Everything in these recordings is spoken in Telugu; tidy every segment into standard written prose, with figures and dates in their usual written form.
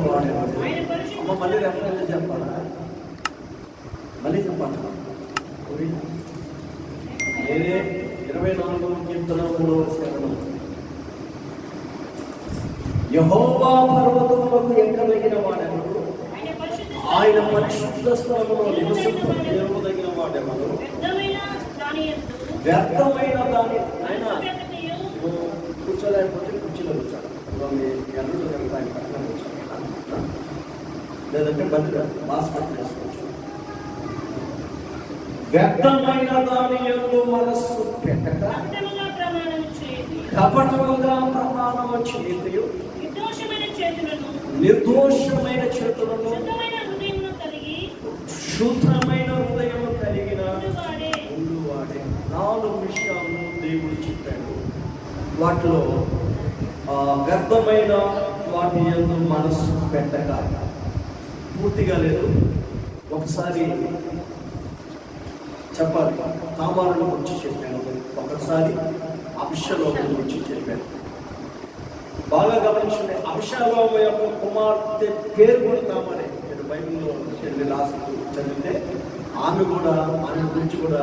వాడెవడు. అమ్మ మళ్ళీ రెఫరెన్స్ చెప్పాలా? మళ్ళీ చెప్పాలి. నేనే 24వ కీర్తన 3వ వచనం. యెహోవా పర్వతములకు ఎక్కదగిన వాడెవడు, ఆయన పరిశుద్ధ స్థలములో నివసింపదగిన వాడెవడు. వ్యర్థమైన దాని ఆయన కూర్చోలేకపోతే కుర్చీలో కూర్చోడు. ఎన్నడూ ఆయన పక్కన కూర్చోడు, లేదంటే బతిగా హాస్పిటల్ వేసుకోవచ్చు. వ్యర్థమైన దాని యందు మనస్సు పెట్టక కపటముగా ప్రమాణము చేయు, నిర్దోషమైన చేతులను శుద్ధమైన హృదయము కలిగిన వాడే. 4 విషయాలు దేవుడు చెప్పాడు. వాటిలో వ్యర్థమైన వాటి యందు మనస్సు పెట్టక పూర్తిగా లేదు. ఒకసారి చెప్పాలి, తామారును గురించి చెప్పాను, ఒకసారి అబ్షలోము గురించి చెప్పాను. బాగా గమనించండి, అబ్షలోము యొక్క కుమార్తె పేరు కూడా తామారే. నేను బైబిల్లో రాసి చదివితే ఆమె గురించి కూడా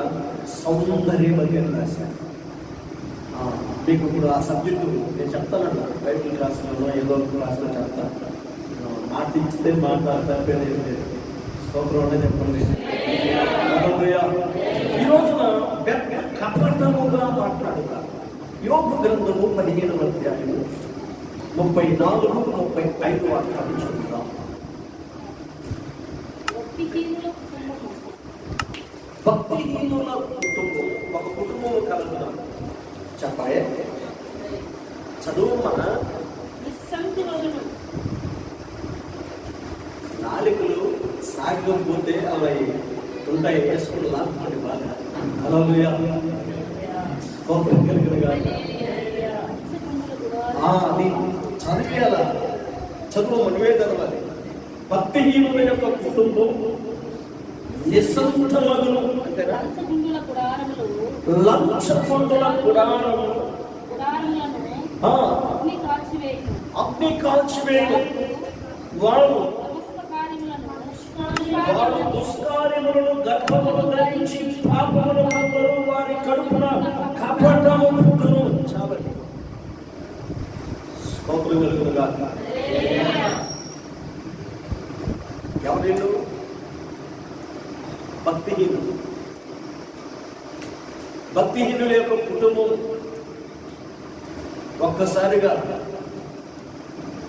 సౌందర్యవతి అని రాశాను. మీకు ఇప్పుడు ఆ సబ్జెక్టు నేను చెప్తానన్నా, బైబిల్ క్లాసులో ఏదో క్లాసులో చెప్తాను. మాట ఇస్తే మాట్లాడతాను, స్తోత్రం చెప్పండి. ఈ రోజున కపటముగా మాట్లాడుతారు. యోబు గ్రంథము 15వ అధ్యాయము 34-35 వాక్యాలు చదువుతాం. భక్తిహీనుల కుటుంబం, ఒక కుటుంబం కలుగుతాం. చెప్పాయే చదువు మన నాలుకలు సాగకపోతే అవి ఉంటాయి, వేసుకుని లాభపడి బాగా. హల్లెలూయా, అది చదివేయాల, చదువు మనమే చదవాలి. భక్తిహీనుల యొక్క కుటుంబం నిస్సంతమగును, లంచగొండుల గుడారములు అగ్ని కాల్చివేయు. వారు దుష్కార్యములను గర్భమును ధరించి పాపమును పొందురు, వారి కడుపున కపటము పుట్టును. చాలండి, స్తోత్రం కలుగును గాక. ఎవరు? భక్తిహీనులు. భక్తిహీనుల యొక్క కుటుంబం ఒక్కసారిగా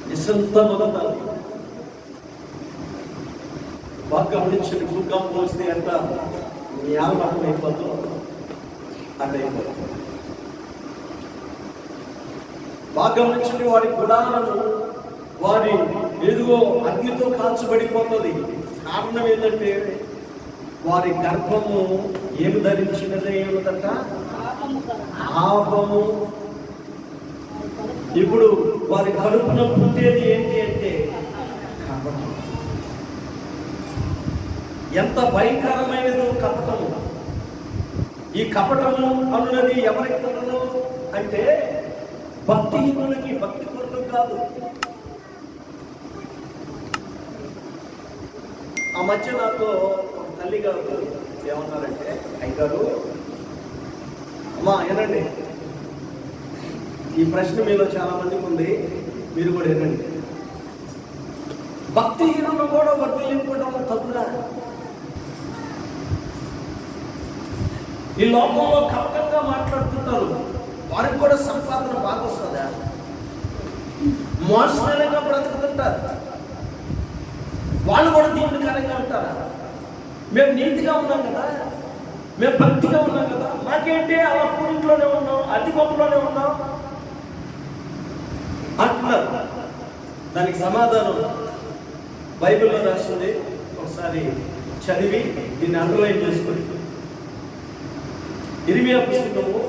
నిస్సంతమవుతారు. బాగా గమనించిన భూకంపం వస్తే ఎంత న్యాయం అయిపోతుందో అట్లా అయిపోతుంది. బాగా గమనించిన వారి గుడాలను వారి ఎదుగో అగ్నితో కాల్చబడిపోతుంది. కారణం ఏంటంటే వారి గర్భము ఏమి ధరించినదే ఏమిటంట? పాపము. ఇప్పుడు వారి కడుపున పుట్టేది ఏంటి అంటే కపటం. ఎంత భయంకరమైనదో కపటము. ఈ కపటము అన్నది ఎవరికి ఉండదు అంటే భక్తిహీనులకి. భక్తి కొరకు కాదు. ఆ మధ్య నాతో ఒక తల్లి గారు ఏమన్నారంటే, అయ్యారు అమ్మా ఏనండి, ఈ ప్రశ్న మీలో చాలా మందికి ఉంది, మీరు కూడా ఏనండి, భక్తిహీనులు కూడా వర్తిల్లింపడం తప్పుగా? ఈ లోకంలో కపటంగా మాట్లాడుతుంటారు, వారికి కూడా సంపాదన బాగా వస్తుందా? మోసంగా బ్రతుకుతుంటారు, వాళ్ళు కూడా దీనికరంగా ఉంటారా? మేము నీతిగా ఉన్నాం కదా, మేము భక్తిగా ఉన్నాం కదా, మాకేంటి అలా పూరింట్లోనే ఉన్నాం, అతి గొప్పలోనే ఉన్నాం అంటున్నారు. దానికి సమాధానం బైబిల్లో రాస్తుంది. ఒకసారి చదివి దీన్ని అండర్లైన్ చేసుకొని, ఇర్మియా పుస్తకము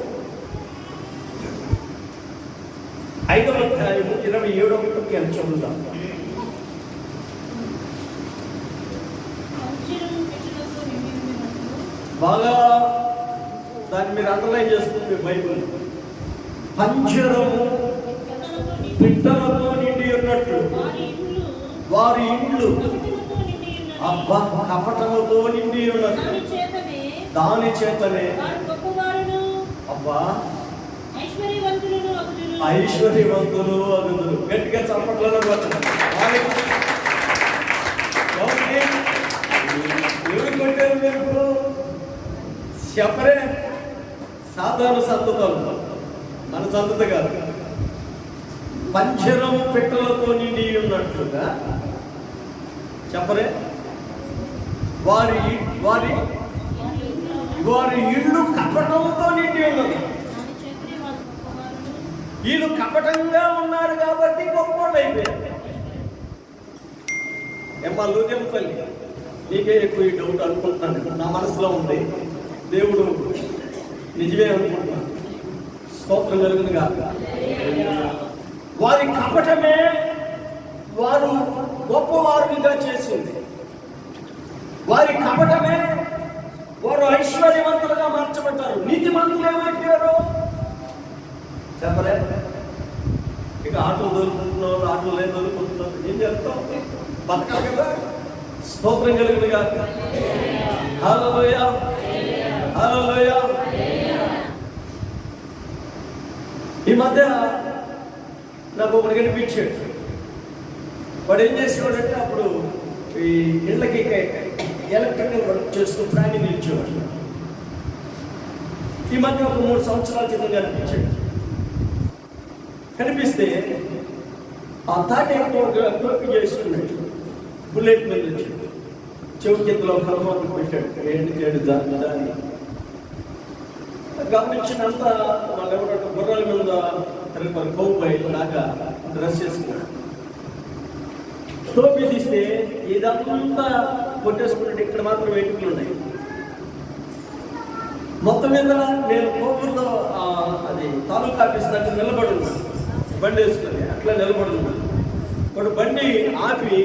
5వ అధ్యాయము 27వ వాక్యం చదువుతాం. బాగా దాన్ని మీరు అండర్లైన్ చేసుకుంటే బైబిల్, పంజరము పిట్టలతో నిండి ఉన్నట్టు వారి ఇండ్లు అబ్బా కపటముతో నిండి ఉన్నది. దాని చేతనే అబ్బా ఐశ్వర్యవంతులు అగుదురు. గట్టిగా చప్పట్లలో ఎవరు కొట్టారు మీరు? చెప్పరే, సాధారణ సంతతాలు, మన సంతత కాదు. పంజరం పెట్టెలతో నిండి ఉన్నట్లుగా చెప్పరే, వారి వారి వారి ఇల్లు కపటంతో నిండి ఉన్నది. వీళ్ళు కపటంగా ఉన్నారు కాబట్టి గొప్పవాళ్ళు అయిపోయారు. లూదేంపల్లి నీకే ఎక్కువ ఈ డౌట్ అనుకుంటున్నాను, నా మనసులో ఉంది. దేవుడు నిజమే అనుకుంటున్నాను. స్తోత్రం కలుగును గాక. వారి కపటమే వారు గొప్పవారుగా చేసింది. వారి కపటమే వారు ఐశ్వర్యవంతులుగా మార్చబడ్డారు. నీతిమంతులు ఏమైపోయారు చెప్పలే. ఇక ఆటలు దొరుకుతున్నారు, ఆటలు లేదు దొరుకుతున్నారు. ఏం చెప్తాం? బతకాలి కదా. స్తోత్రం కలుగును గాక. హల్లెలూయా, హల్లెలూయా. ఈ మధ్య నాకు ఒకటి కనిపించాడు. వాడు ఏం చేసేవాడంటే అప్పుడు ఈ ఇళ్ళకి ఎలక్ట్రికల్ వర్క్ చేస్తూ ప్రాణి నిలిచేవాడు. ఈ మధ్య ఒక 3 సంవత్సరాల క్రితం కనిపించాడు. కనిపిస్తే ఆ తాటే టోపీ చేసుకున్నాడు. బుల్లెట్ మీద వచ్చాడు. చెవు కిందలో కలమాకు పెట్టాడు. ఏంటి చేయడు దాన్ని గమనించినంత వాళ్ళు ఎవరంటే గుర్రాల మీద తిరుగుతారు. కౌబాయ్ లాగా డ్రెస్ చేసుకున్నాడు. టోపీ తీస్తే ఇదంతా కొట్టేసుకున్నట్టు ఇక్కడ మాత్రం వెంట్రుకలు ఉన్నాయి. మొత్తం మీద నేను కోవూరులో అది తాలూకా ఆఫీస్ దగ్గర నిలబడి ఉన్నాను. బండి వేసుకొని అట్లా నిలబడి ఉన్నాను. వాడు బండి ఆపి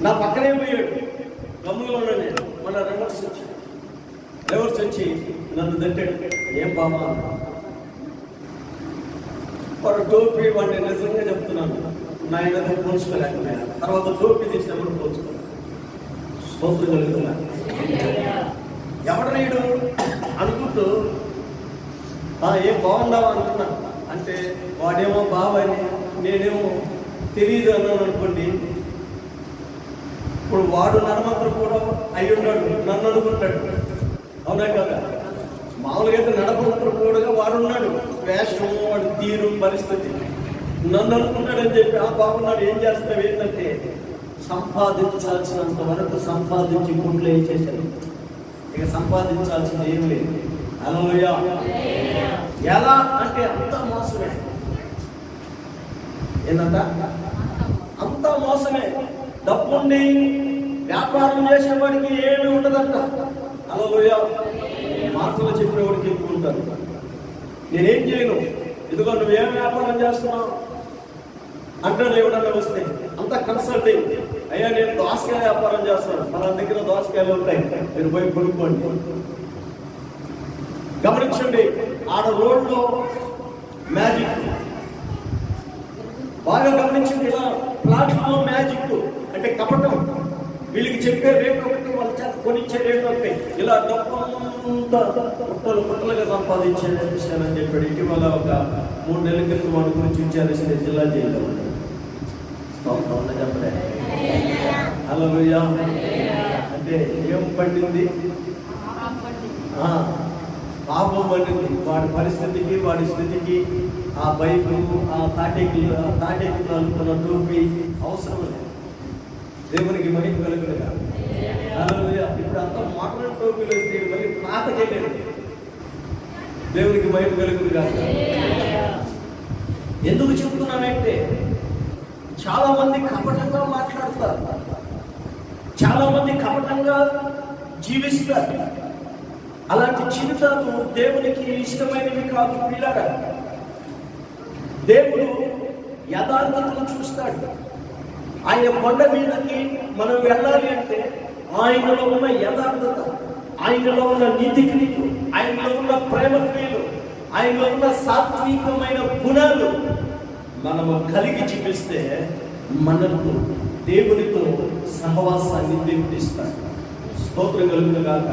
నా పక్కనే పోయాడు. గమ్ముగా ఉన్నాను నేను. మళ్ళీ రివర్స్ వచ్చి నన్ను తట్టాడు. ఏం బాబా? వాడు టోపీ వాడిని నిజంగా చెప్తున్నాను నాయనతో పోల్చుకోలేకపోయినా. తర్వాత టోపీ తీసినప్పుడు పోల్చుకున్నాను. స్తోత్రం కలుగుతున్నాను. ఎవడనీడు అనుకుంటూ ఏం బాగుండావా అనుకున్నాను. అంటే వాడేమో బావని నేనేమో తెలియదు అన్నాను అనుకోండి. ఇప్పుడు వాడు నడమంత్రం కూడా అయి ఉన్నాడు, నన్ను అనుకుంటాడు. అవునా కదా? మామూలుగా అయితే నడమంత్రం కూడా వాడున్నాడు. వేషం, వాడు తీరు, పరిస్థితి నన్ను అనుకుంటాడని చెప్పి బాగున్నాడు. ఏం చేస్తావు? ఏంటంటే సంపాదించాల్సినంత వరకు సంపాదించి గుండ్లు ఏం చేశాను. ఇక సంపాదించాల్సింది ఏం లేదు. హల్లెలూయా. ఎలా అంటే అంతా మోసమే. ఏంటంట? అంతా మోసమే. డబ్బుండి వ్యాపారం చేసేవాడికి ఏమి ఉండదంట. హల్లెలూయా. మాటలు చెప్పినవాడికి ఎక్కువ ఉంటారు. నేనేం చేయను, ఇదిగో నువ్వేం వ్యాపారం చేస్తున్నావు అంటాడు ఎవడన్నా వస్తే. అంతా కన్సల్టింగ్. అయ్యా నేను దోసకాయ వ్యాపారం చేస్తాను, మన దగ్గర దోసకాయలు ఉంటాయి, మీరు పోయి కొనుక్కోండి. గమనించండి, ఆడ రోడ్లో మ్యాజిక్ బాగా గమనించండి. ఇలా ప్లాట్ఫామ్ మ్యాజిక్ అంటే కపటం. వీళ్ళకి చెప్పే రేటు ఒకటి, వాళ్ళ చేత కొనిచ్చే రేటు ఒకటి. ఇలా డబ్బంతా పుట్టలుగా సంపాదించానని చెప్పాడు. ఇటీవల ఒక 3 నెలల క్రితం వాడి గురించి విచారిస్తే జిల్లా జైల్లో ఉన్నాడు. చెప్పలే. హల్లెలూయా. అంటే ఏం పండింది? పాపం పండింది. వాడి పరిస్థితికి, వాడి స్థితికి ఆ బైకు, ఆ తాటేకి అనుకున్న టోపీ అవసరం లేదు. దేవునికి మహిమ కలుగునుగా. హల్లెలూయా. ఇప్పుడు అంతా మోడర్న్ టోపీలు వస్తే మళ్ళీ పాతకెళ్ళాడు. దేవునికి మహిమ కలుగునుగా. ఎందుకు చెప్తున్నానంటే చాలా మంది కపటంగా మాట్లాడతారు, చాలా మంది కపటంగా జీవిస్తారు. అలాంటి జీవితాలు దేవునికి ఇష్టమైనవి కాదు. పిల్లగా దేవుడు యథార్థతను చూస్తాడు. ఆయన కొండ మీదకి మనం వెళ్ళాలి అంటే ఆయనలో ఉన్న యథార్థత, ఆయనలో ఉన్న నీతి క్రియలు, ఆయనలో ఉన్న ప్రేమ క్రియలు, ఆయనలో ఉన్న సాత్వికమైన గుణాలు మనము కలిగి చూపిస్తే మనకు దేవునితో సహవాసాన్ని నిర్మిస్తాడు. స్తోత్రం కలుగును గాక.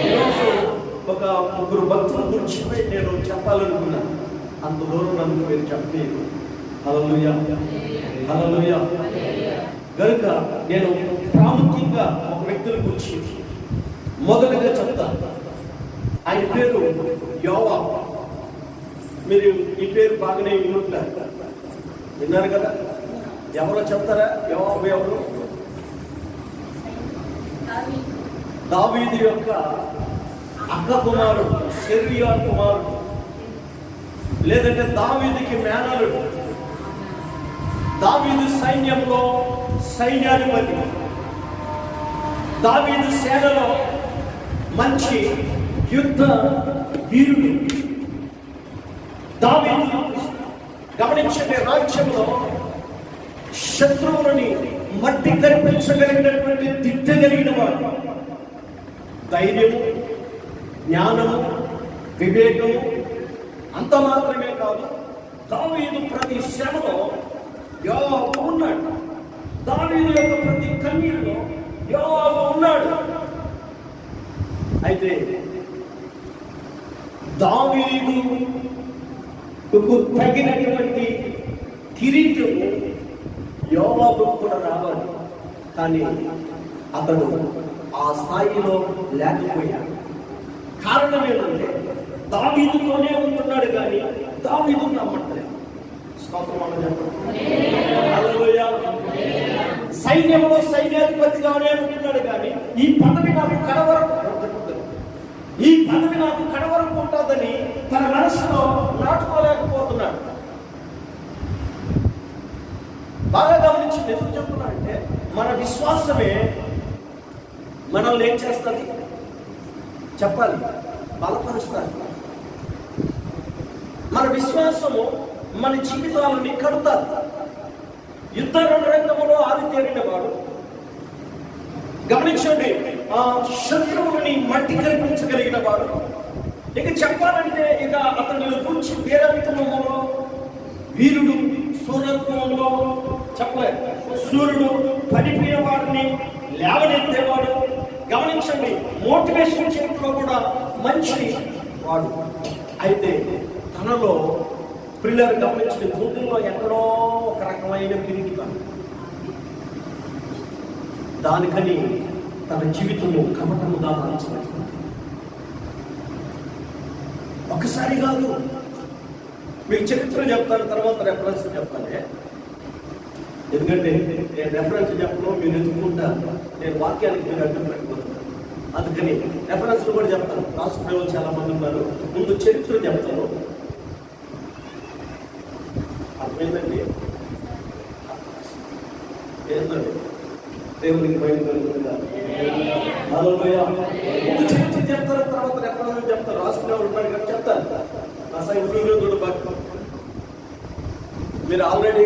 ఈరోజు ఒక ముగ్గురు భక్తుల గురించి నేను చెప్పాలనుకున్నాను. అంత దూరం నన్ను మీరు చెప్పలేదు. హల్లెలూయా, హల్లెలూయా. కనుక నేను ప్రాముఖ్యంగా ఒక వ్యక్తుల గురించి మొదటగా చెప్తాను. ఆయన పేరు యోవాబు. మీరు ఈ పేరు బాగానే విన్నారు కదా. ఎవరో చెప్తారా? యోవాబు ఎవరు? దావీదు యొక్క అక్క కుమారుడు, సెరూయా కుమారుడు, లేదంటే దావీదుకి మేనలుడు. దావీదు సైన్యంలో సైన్యాధిపతి, దావీదు సేనలో మంచి యుద్ధ వీరుడు. దావీదు గమనించే రాజ్యంలో శత్రువులని మట్టి కనిపించగలిగినటువంటి దిట్టగలిగిన వాడు. ధైర్యము, జ్ఞానము, వివేకము అంత మాత్రమే కాదు, దావీదు ప్రతి శ్రమలో యోవాబు ఉన్నాడు. దావీదు యొక్క ప్రతి కన్నీరులో యోవాబు ఉన్నాడు. అయితే దావీదుకు తగినటువంటి కిరీటము యోవాబుకు కూడా రావాలి. కానీ అతడు ఆ స్థాయిలో లేకపోయాడు. కారణం ఏంటంటే దావీదుతోనే ఉంటున్నాడు, కానీ దావీదు నమ్మట్లేదు. సైన్యంలో సైన్యాధిపతిగానే ఉంటున్నాడు, కానీ ఈ పదవి నాకు కడవరకు ఉంటుందని తన మనసులో నాటుకోలేకపోతున్నాడు. బాగా గమనించి ఎందుకు చెప్తున్నా అంటే, మన విశ్వాసమే మనల్ని ఏం చేస్తుంది చెప్పాలి, బలపరుస్తుంది. మన విశ్వాసము మన జీవితాలని కడుతుంది. యుద్ధ రంగంలో ఆరితేరిన వాడు. గమనించండి, ఆ శత్రువుని మట్టి కల్పించగలిగిన వాడు. ఇక చెప్పాలంటే ఇక అతని గురించి వీరవిక్రమంలో వీరుడు, సూరత్వంలో చెప్పలేదు. సూర్యుడు పడిపోయిన వాడిని లేవనెత్తేవాడు. గమనించండి, మోటివేషన్ చేయడంలో కూడా మంచి వాడు. అయితే తనలో పిల్లలు గమనించిన గుండెల్లో ఎక్కడో ఒక రకమైన పిరిగితాను. దానికని తన జీవితంలో కపటముగా మార్చబడింది. ఒకసారి కాదు, మీకు చరిత్ర చెప్తాను, తర్వాత రెఫరెన్స్ చెప్తానే. ఎందుకంటే నేను రెఫరెన్స్ చెప్పను, మీరు ఎదుర్కొంటారు. నేను వాక్యానికి మీరు అడ్డం పెట్టిపోతున్నాను. అందుకని రెఫరెన్స్లు కూడా చెప్తాను. రాసుకునే వాళ్ళు చాలా మంది ఉన్నారు. ముందు చరిత్ర చెప్తాను. అర్థమైందండి? ఏంటండి? దేవునికి బయట కలుగుతుందా? ముందు చరిత్ర చెప్తారు, తర్వాత రెఫరెన్స్ చెప్తారు. రాసుకునే వాళ్ళు ఉన్నారు కదా, చెప్తాను. నా సైన్యంలో బాగా మీరు ఆల్రెడీ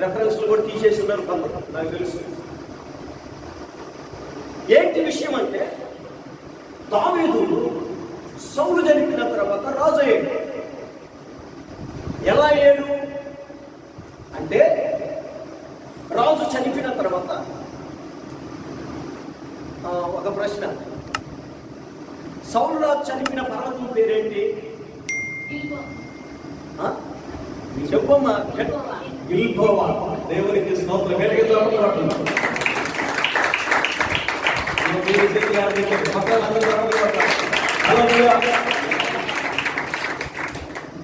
రెఫరెన్స్లు కూడా తీసేసి ఉన్నారు కొందరు, నాకు తెలుసు. ఏంటి విషయం అంటే, దావీదు సౌలు చనిపోయిన తర్వాత రాజు అయ్యాడు. ఎలా అయ్యాడు అంటే, రాజు చనిపోయిన తర్వాత ఒక ప్రశ్న, సౌలు రాజు చనిపోయిన పర్వతం పేరేంటి చెప్పమ్మా? గిల్బోవా. దేవునికి స్తోత్రం.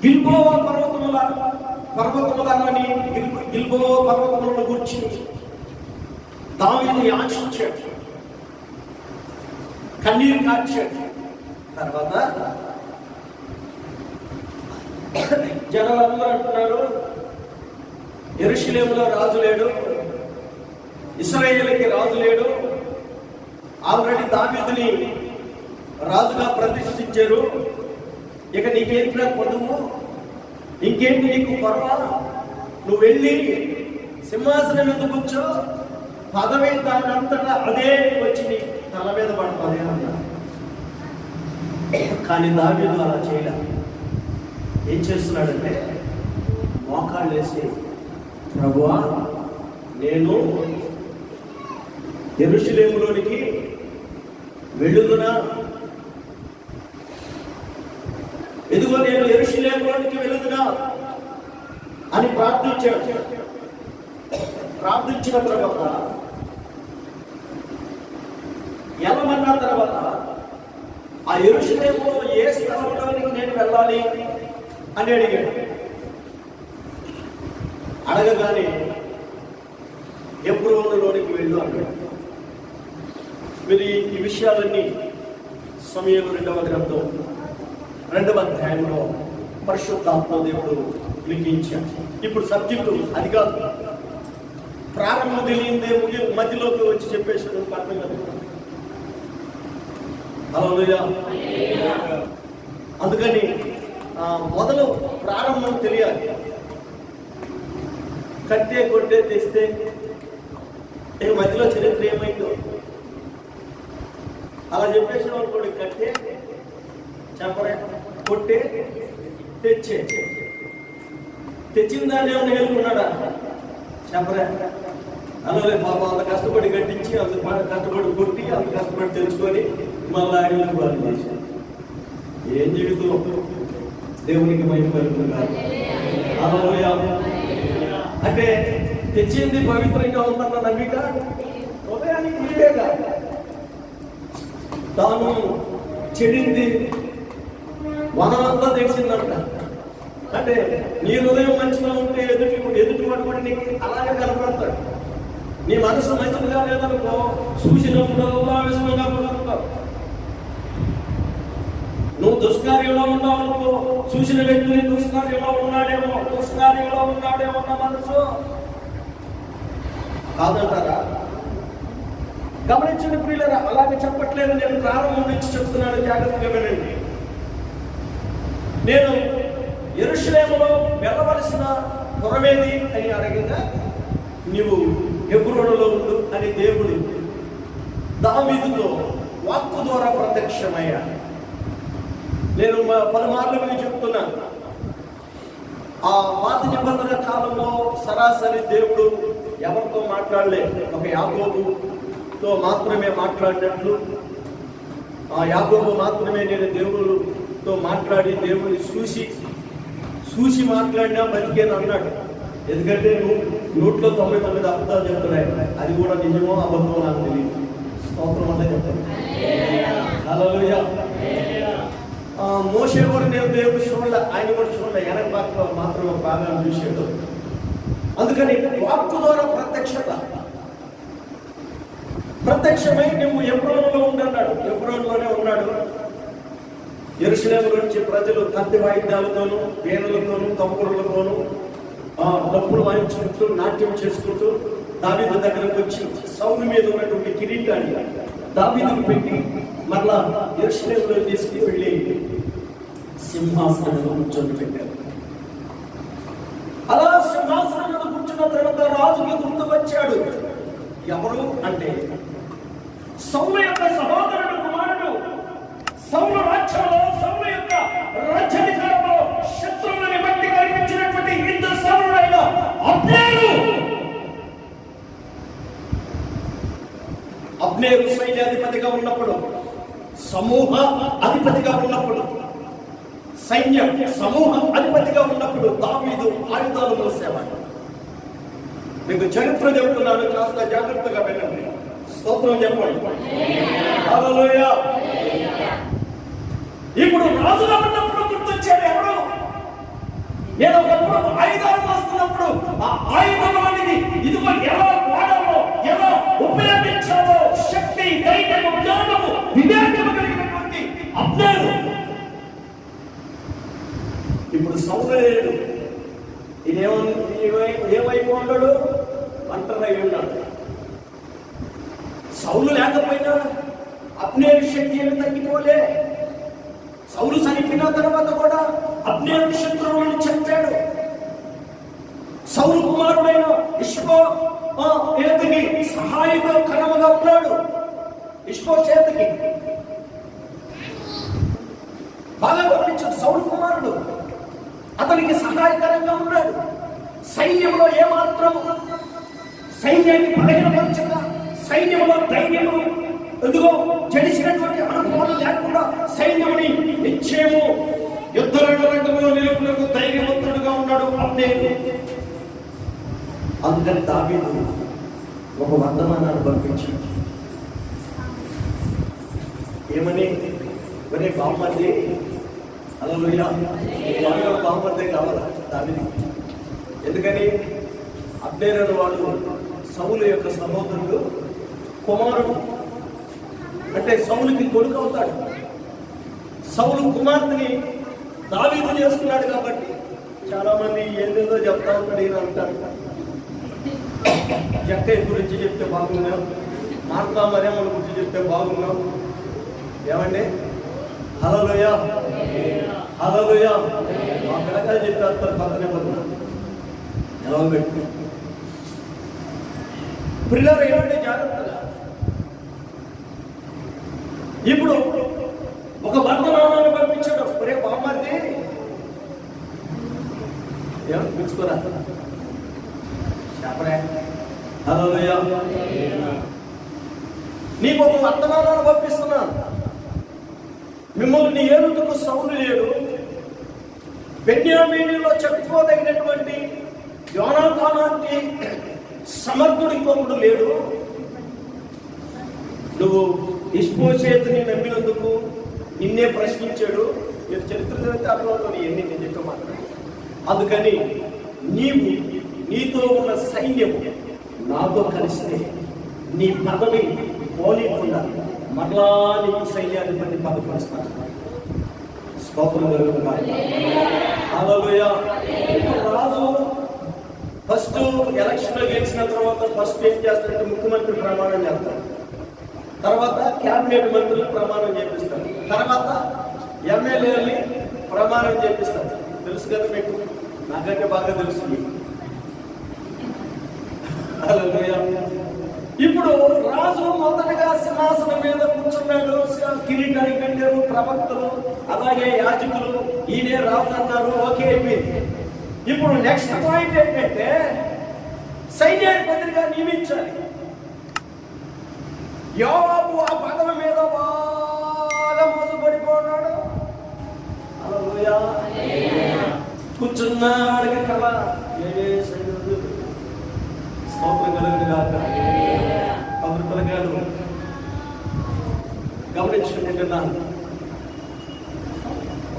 గిల్బోవా పర్వతములని గిల్బోవా పర్వతములను గురించి దావీదు యాచించాడు, కన్నీరు కార్చాడు. తర్వాత జనాలందరూ అంటున్నారు, యెరూషలేములో రాజు లేడు, ఇశ్రాయేలుకి రాజు లేడు, ఆల్రెడీ దావీదుని రాజుగా ప్రతిష్ఠించారు, ఇక నీకేంటి పొదువు, ఇంకేంటి నీకు పర్వ, నువ్వు వెళ్ళి సింహాసనం మీద కూర్చో, పదవి దాని అంతటా అదే వచ్చి నీ తల మీద పడుతుంది అన్నారు. కానీ దావీదు అలా చేయలేదు. ఏం చేస్తున్నాడంటే, మోకాళ్ళు వేసి, ప్రభువా నేను యెరూషలేములోనికి వెళ్ళుదునా, ఇదిగో నేను యెరూషలేములోనికి వెళ్ళుదునా అని ప్రార్థించాడు. ప్రార్థించిన తర్వాత ఎలమన్న తర్వాత ఆ యెరూషలేములో ఏ స్థలంలోనికి నేను వెళ్ళాలి అని అడిగాడు. అడగగానే హెబ్రోనులోనికి వెళ్ళు అన్నాడు. మీరు ఈ విషయాలన్నీ సమూయేలు 2వ గ్రంథం 2వ అధ్యాయంలో పరిశుద్ధాత్మ దేవుడు లిఖించాడు. ఇప్పుడు సబ్జెక్టు అది కాదు, ప్రారంభం తెలియందే మధ్యలోకి వచ్చి చెప్పేసాడు. అర్థం కాదు. హల్లెలూయా. అందుకని మొదలు ప్రారంభం తెలియాలి. కట్టే కొట్టే తెస్తే మధ్యలో చరిత్ర ఏమైందో అలా చెప్పేసిన వాళ్ళు కూడా కట్టే చెప్పరే, కొట్టే తెచ్చే, తెచ్చిన దాన్ని ఏమైనా ఏలుకున్నాడా చెప్పరే. అలాగే పాపం అంత కష్టపడి కట్టించి, అంత కష్టపడి కొట్టి, అంత కష్టపడి తెచ్చుకొని మళ్ళీ ఆయన వాళ్ళు చేశారు. ఏం జీవితం దేవునికి మహిమ కలుగుతున్నారు. హల్లెలూయా. అంటే తెచ్చింది పవిత్రంగా ఉందన్న నమ్మిక ఉదయానికి ముందేగా, తాను చెడింది వనంతా తెలిసిందంట. అంటే నీ హృదయం మంచిగా ఉంటే ఎదుటి వాడు కూడా నీకు అలాగే కనపడతాడు. నీ మనసు మంచిగా లేదనుకో, చూసినప్పుడు ఆవేశంగా పడుతుంటావు. నువ్వు దుష్కార్యంలో ఉన్నావు అనుకో, చూసిన వ్యక్తిని దుష్కార్యంలో ఉన్నాడేమో అన్న మనసు కాదంటారా? గమనించండి ప్రియులారా, అలాగే చెప్పట్లేదు. నేను ప్రారంభం నుంచి చెప్తున్నాను, జాగ్రత్తగా వినండి. నేను యెరూషలేములో వెళ్ళవలసిన పురమేది అని అడగగా, నీవు హెబ్రోనులో ఉండు అని దేవుడు దావీదుతో వాక్కు ద్వారా ప్రత్యక్షమయ్యాడు. నేను పలుమార్లు మీకు చెప్తున్నాను, ఆ పాత నిబంధన కాలంలో సరాసరి దేవుడు ఎవరితో మాట్లాడలే. ఒక యాకోబుతో మాత్రమే మాట్లాడినట్లు, ఆ యాకోబు మాత్రమే నేను దేవుడితో మాట్లాడి దేవుడిని చూసి మాట్లాడినా బతికేను అన్నాడు. ఎందుకంటే నూట్లో 99 అబద్ధాలు చెప్తున్నాయి. అది కూడా నిజమో అబద్ధమో నాకు తెలియదు. స్తోత్రం అంతా చెప్తాను. హల్లెలూయా. మోషే కూడా నేను దేవుడు చూడలే, ఆయన కూడా చూడలే, వెనక భాగంలో మాత్రం ఒక భాగాన్ని చూసాడు. అందుకని వాక్కు ద్వారా ప్రత్యక్షమై నువ్వు హెబ్రోనులో ఉండన్నాడు. హెబ్రోనులోనే ఉన్నాడు. యెరూషలేము నుంచి ప్రజలు కత్తి వాయిద్యాలతోనూ, వీణలతోనూ, తంబురులతోనూ డప్పులు వాయించుకుంటూ, నాట్యం చేసుకుంటూ దావీదు దగ్గరకు వచ్చి సౌలు మీద ఉన్నటువంటి కిరీటాన్ని దావీదుకు పెట్టి మరలా యెరూషలేములో తీసుకుని వెళ్ళి సింహాసనంలో కూర్చోబెట్టారు. అలా సింహాసనంలో కూర్చున్న తర్వాత రాజుకి గుర్తు వచ్చాడు. ఎవరు అంటే సౌలు యొక్క సహోదరుడు, కుమారుడు. సౌలు రాజ్యంలో, సౌలు యొక్క రాజ్యాధికారంలో శత్రువులని బట్టి కనిపించినటువంటి యుద్ధ సౌలుడైన అబ్నేరు సైన్యాధిపతిగా ఉన్నప్పుడు, సమూహ అధిపతిగా ఉన్నప్పుడు, సైన్య సమూహం అధిపతిగా ఉన్నప్పుడు దావీదు ఆయుధాలు మోసేవాడు. మీకు చరిత్ర చెప్తున్నాను, కాస్త జాగ్రత్తగా వినండి. స్తోత్రం చెప్పండి. హల్లెలూయా. ఇప్పుడు రాజుగా ఉన్నప్పుడు గుర్తొచ్చాడు ఎవరు? నేను ఒకప్పుడు ఆయుధాలు మోస్తున్నప్పుడు ఆ ఆయుధాలని ఇదిగో ఎలా వాడాలో, ఎలా ఉపయోగించాలో శక్తి, ధైర్యము, జ్ఞానము, వివేకము కలిగినటువంటి అబ్నేరు. ఇప్పుడు సౌలు లేడు. ఏమైపు ఉన్నాడు? ఒంటరై ఉన్నాడు. సౌలు లేకపోయినా అబ్నేరు శక్తి ఏమి తగ్గిపోలే. సౌలు చనిపోయిన తర్వాత కూడా అబ్నేరు శత్రువులను చంపాడు. సౌలు కుమారుడైన ఇష్బోషేతుకి సహాయక కరముగా ఉన్నాడు. ఇష్బోషేతుకి బాగా గమనించాడు. సౌలు కుమారుడు అతనికి సహాయకరంగా ఉన్నాడు. సైన్యంలో ఏమాత్రం సైన్యాన్ని బలహీనపరచక, సైన్యంలో ధైర్యము ఎందుకో జడిసినటువంటి అనుభవాలు లేకుండా సైన్యముని నిశ్చయము యుద్ధ రంగంలో నిలుపునకు ధైర్యవంతుడుగా ఉన్నాడు అబ్నేరు. అందుకని దావీదు ఒక వర్తమానాన్ని పంపించి ఏమని, ఒరే బామ్మర్ది, హల్లెలూయా, బామ్మర్దే కావాలా దావీదు? ఎందుకని? అబ్నేరు వాడు సౌలు యొక్క సహోదరుడు, కుమారుడు, అంటే సౌలుకి కొడుకు అవుతాడు. సౌలు కుమార్తెని దావీదు చేసుకున్నాడు కాబట్టి చాలా మంది ఏదేదో చెప్తా ఉంటాడు. ఈయన అంటారు, జక్కయ్య గురించి చెప్తే బాగున్నాం, మార్తా మరియమ్మల గురించి చెప్తే బాగున్నాం. ఏమండి? హల్లెలూయా, హల్లెలూయా. మా పిల్లకాయలు చెప్పేస్తారు పక్కనే పడుతున్నా ఎలా పెట్టి పిల్లలు ఏమంటే జాగ్రత్తగా. ఇప్పుడు ఒక వర్తమానాన్ని పంపించాడు, ఒరే బామ్మర్ది ఏమని పిలుచుకోరా చెప్పరే, హల్లెలూయా, నీకు ఒక వర్తమానాన్ని పంపిస్తున్నాను. మిమ్మల్ని ఏలుటకు సౌలు లేడు, బెన్యామీనులో చెప్పుకోదగినటువంటి యోనాతాను లాంటి సమర్థుడు ఇంకొకడు లేడు. నువ్వు ఇష్బోషేతుని నమ్మినందుకు నిన్నే ప్రశ్నించాడు. మీరు చరిత్ర చదివితే అర్థమవుతుంది ఎన్ని నేను చెప్పే మాట్లాడు. అందుకని నీవు నీతో ఉన్న సైన్యము నాతో కలిస్తే నీ పదవి పోనీకుండా మరలా నీకు సైన్యాధిపతి పదవిస్తాను. స్తోత్రం కలుగుతుంది. హల్లెలూయా. రాజు ఫస్ట్ ఎలక్షన్ లో గెలిచిన తర్వాత ఫస్ట్ ఏం చేస్తారంటే ముఖ్యమంత్రి ప్రమాణం చేస్తారు, తర్వాత క్యాబినెట్ మంత్రులు ప్రమాణం చేపిస్తారు, తర్వాత ఎమ్మెల్యేలని ప్రమాణం చేపిస్తారు. తెలుసు కదా మీకు, నాకంటే బాగా తెలుసు. ఇప్పుడు రాజు మొదటగా సింహాసనం మీద కూర్చున్నాడు, కిరీటానికి కట్టారు ప్రవక్తలు, అలాగే యాజకులు, ఈయనే రాజు అన్నారు. ఓకే అయిపోయింది. ఇప్పుడు నెక్స్ట్ పాయింట్ ఏంటంటే సైన్యాధిపతిగా నియమించాలి. యోవాబు ఆ పదవి మీద బాగా మోసపడిపోన్నాడు. హల్లెలూయా. కూర్చున్నాడికి కళ స్తోత్రం కలుగును గాక. పది పిల్లగాడు గమనించుకుంటున్నాను.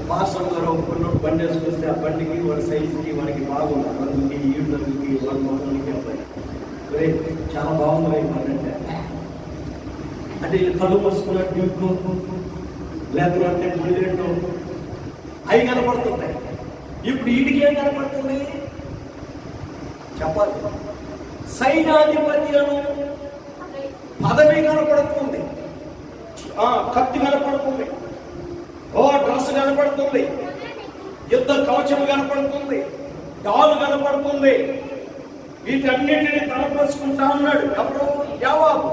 పాస్టర్ గారు ఒప్పుకున్నప్పుడు బండి వేసుకొస్తే ఆ బండికి వాడి సైజుకి వాడికి బాగుంది, రంగుకి ఈడుకి వాడి మొదలకి అబ్బాయి చాలా బాగుంది అంటే అంటే కళ్ళు మూసుకున్న డ్యూకు లేకపోతే బుల్లెట్ అవి కనపడుతుంటాయి. ఇప్పుడు వీటికి ఏం కనపడుతుంది చెప్పాలి? సైన్యాధిపతి అను పదవి కనపడుతుంది, కత్తి కనపడుతుంది, డ్రెస్ కనపడుతుంది, యుద్ధ కవచం కనపడుతుంది, డాలు కనపడుతుంది. వీటన్నిటిని కనపరుచుకుంటా ఉన్నాడు. అప్పుడు యోవాబు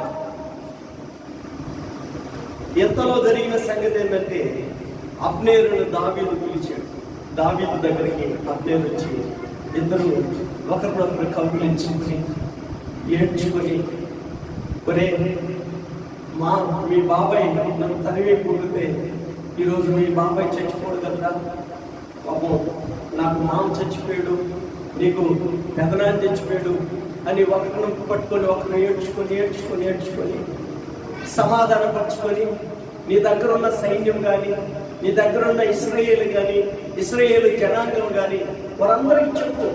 ఎంతలో జరిగిన సంగతి ఏంటంటే అబ్నేరును దావీదు పిలిచాడు. దావీదు దగ్గరికి అబ్నేరు వచ్చి ఇద్దరు ఒకరినొకరు కౌగిలించుకుని ఏడ్చుకొని, ఒరే మీ బాబాయ్ నన్ను తరివే పుడితే ఈరోజు మీ బాబాయ్ చచ్చిపోడు కదా, పాపం నాకు మామ చచ్చిపోయాడు, నీకు పెదనాన్ని చచ్చిపోయాడు అని ఒకరిని పట్టుకొని ఒకరు ఏడ్చుకొని ఏడ్చుకొని ఏడ్చుకొని సమాధానపరుచుకొని, నీ దగ్గర ఉన్న సైన్యం కానీ, నీ దగ్గర ఉన్న ఇశ్రాయేలు కానీ, ఇశ్రాయేలు జనాంగం కానీ వారందరికీ చెప్పు,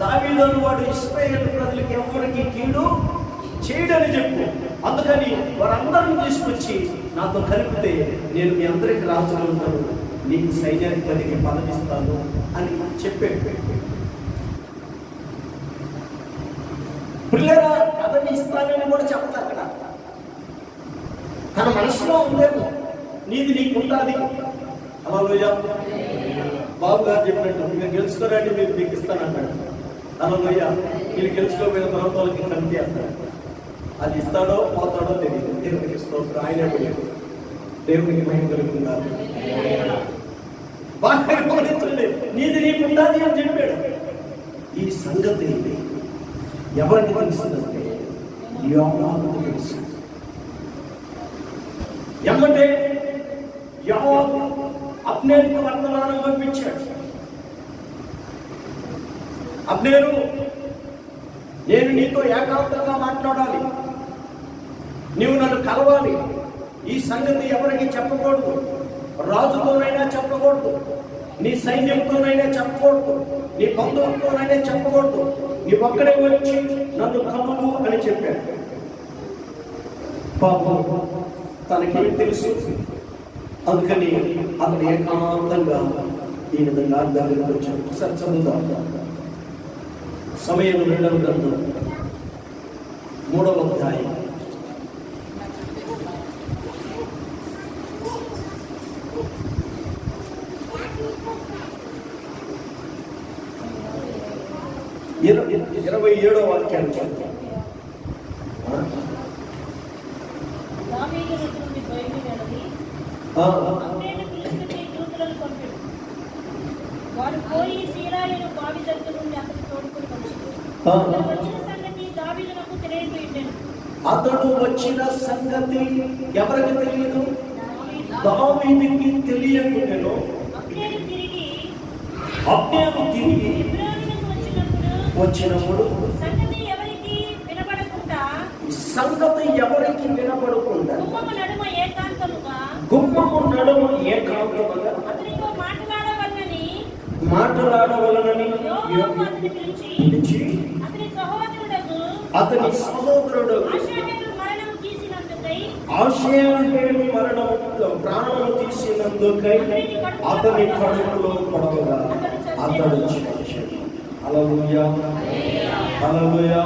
దావీదు వాడు ఇశ్రాయేలు ప్రజలకి ఎవరికి కీడు చేయడని చెప్పు. అందుకని వారందరిని తీసుకొచ్చి నాతో కలిపితే నేను మీ అందరికి రాజుగా ఉంటాను, నీకు సైన్యాధిపతికి పదవిస్తాను అని చెప్పాడు. పిల్లరా పదవి ఇస్తానని కూడా చెప్పదు అక్కడ. తన మనసులో ఉందేమో నీది నీకుంటుంది. హల్లెలూయా. బాబు గారు చెప్పినట్టు మీరు గెలుచుకోరండి, మీరు మీకు ఇస్తానన్నాడు. హల్లెలూయా. మీరు గెలుచుకోబోయే ప్రభుత్వాలకి కమిటీ చేస్తాడు. అది ఇస్తాడో పోతాడో తెలియదు. దేవునికి స్తోత్రం. ఆయనే తెలియదు. దేవునికి మహిమ కలుగుతున్నారు. బాగా గమనించండి, నీది నీకుంటుంది అని చెప్పాడు. ఈ సంగతి ఎవరికి తెలుస్తుందంటే యోవాబుకు తెలుసు. ఎమ్మటే యోవాబు అబ్నేరుకు వర్తమానం పంపించాడు. అబ్నేరు, నేను నీతో ఏకాంతంగా మాట్లాడాలి, నీవు నన్ను కలవాలి. ఈ సంగతి ఎవరికి చెప్పకూడదు, రాజుతోనైనా చెప్పకూడదు, నీ సైన్యంతోనైనా చెప్పకూడదు, నీ బంధువులతోనైనా చెప్పకూడదు, నీ ఒక్కడే వచ్చి నన్ను కలువు అని చెప్పాడు. పాపం తనకేం తెలుసు, అందుకని అతను ఏకాంతంగా ఈ విధంగా దగ్గరికి వచ్చాడు. ఒకసారి చదువుతాం. సమయం 2వ గ్రంథం 3వ అధ్యాయం 27వ వాక్యాన్ని చదువుతాం. వారు పోయి సీరాయను బావి దగ్గర నుండి అతను తోడుకుని వచ్చిన సంగతి దావీదునకు తెలియజేయను. అతడు వచ్చిన సంగతి ఎవరికి తెలియదు? దావీదుకి తెలియకుండెను. అబ్నేరు తిరిగి వచ్చినప్పుడు సంగతి ఎవరికి వినపడకుండా గుమ్మము నడుమ ఏకాంతముగా మాట్లాడవలనని పిలిచి అతని సహోదరుడు ఆషేహేలు మరణంలో ప్రాణము తీసినందుకై అతని కడుపులో పడవగా అతడు చనిపోయాడు. హల్లెలూయా, హల్లెలూయా,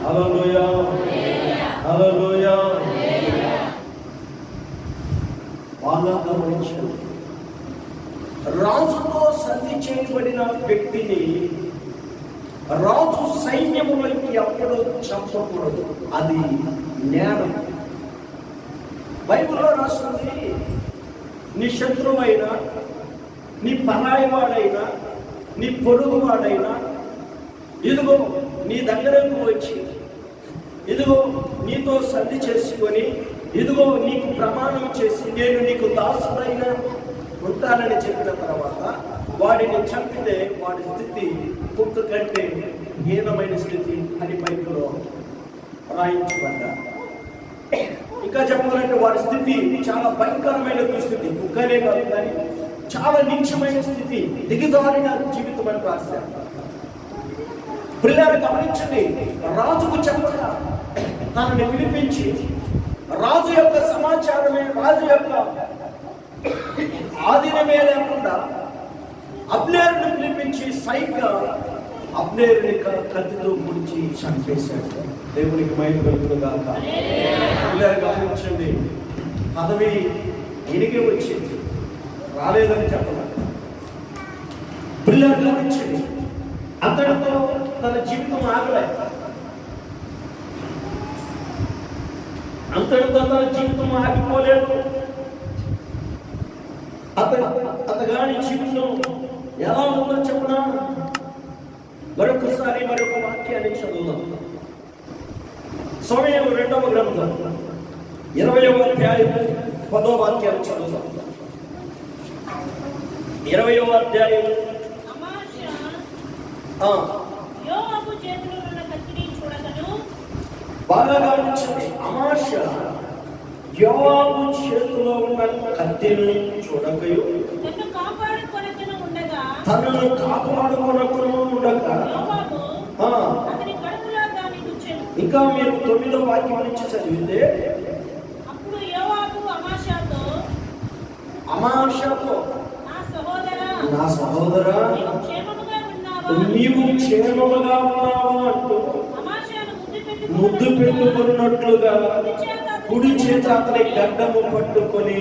హల్లెలూయా, హల్లెలూయా. బాగా గమనించండి, రాజుతో సంధి చేయబడిన వ్యక్తిని రాజు సైన్యములోకి ఎప్పుడు చంపకూడదు, అది నేరం. బైబిల్లో రాస్తుంది, నీ శత్రువైనా, నీ పరాయివాడైనా, నీ పొరుగువాడైనా ఇదిగో నీ దగ్గరకు వచ్చి ఇదిగో నీతో సంధి చేసుకొని ఇదిగో నీకు ప్రమాణం చేసి నేను నీకు దాసుడైనా ఉంటానని చెప్పిన తర్వాత వాడిని చంపితే వాడి స్థితి కుక్క కంటే హీనమైన స్థితి అని బైబిల్లో రాయించబడ్డా. ఇంకా చెప్పాలంటే వాడి స్థితి చాలా భయంకరమైన దుస్థితి, కుక్కనే కాదు కానీ చాలా నీచమైన స్థితి, దిగజారిన జీవితం అని రాశారు. పిల్లలు గమనించండి, రాజుకు చెప్పగా తనని పిలిపించి రాజు యొక్క సమాచారమే, రాజు యొక్క ఆధీనమే లేకుండా అబ్నేరుని పిలిపించి సైగా అబ్నేరుని కత్తితో పొడిచి చంపేశాడు. దేవునికి మహిమ కలుగునుగాక. పిల్లలు గమనించండి, పదవి ఇనిగి వచ్చింది, రాలేదని చెప్పలేదు. పిల్లలు గమనించండి, అతడితో తన జీవితం ఆగలేదు, అంతటితో తన జీవితం ఆగిపోలేదు. అతగాని జీవితం ఎలా ఉందో చెప్పనా? మరొక వాక్యాన్ని చదువుదాం. సమయం 2వ గ్రంథం 20వ అధ్యాయం 10వ వాక్యాన్ని చదువుదాం. 20వ అధ్యాయం బాగా గమనించండి. అమాష్య యోవాబు చేతిలో ఉన్న కత్తిని చూడకయు తనను కాపాడుకొనకును ఉండగా. ఇంకా మీరు 9వ వాక్యం నుంచి చదివితే అమాష్యతో నా సహోదరా నీవు క్షేమముగా ఉన్నావు అంటూ ముద్దు పెట్టుకున్నట్లుగా కుడి చేత అతని గడ్డము పట్టుకొని,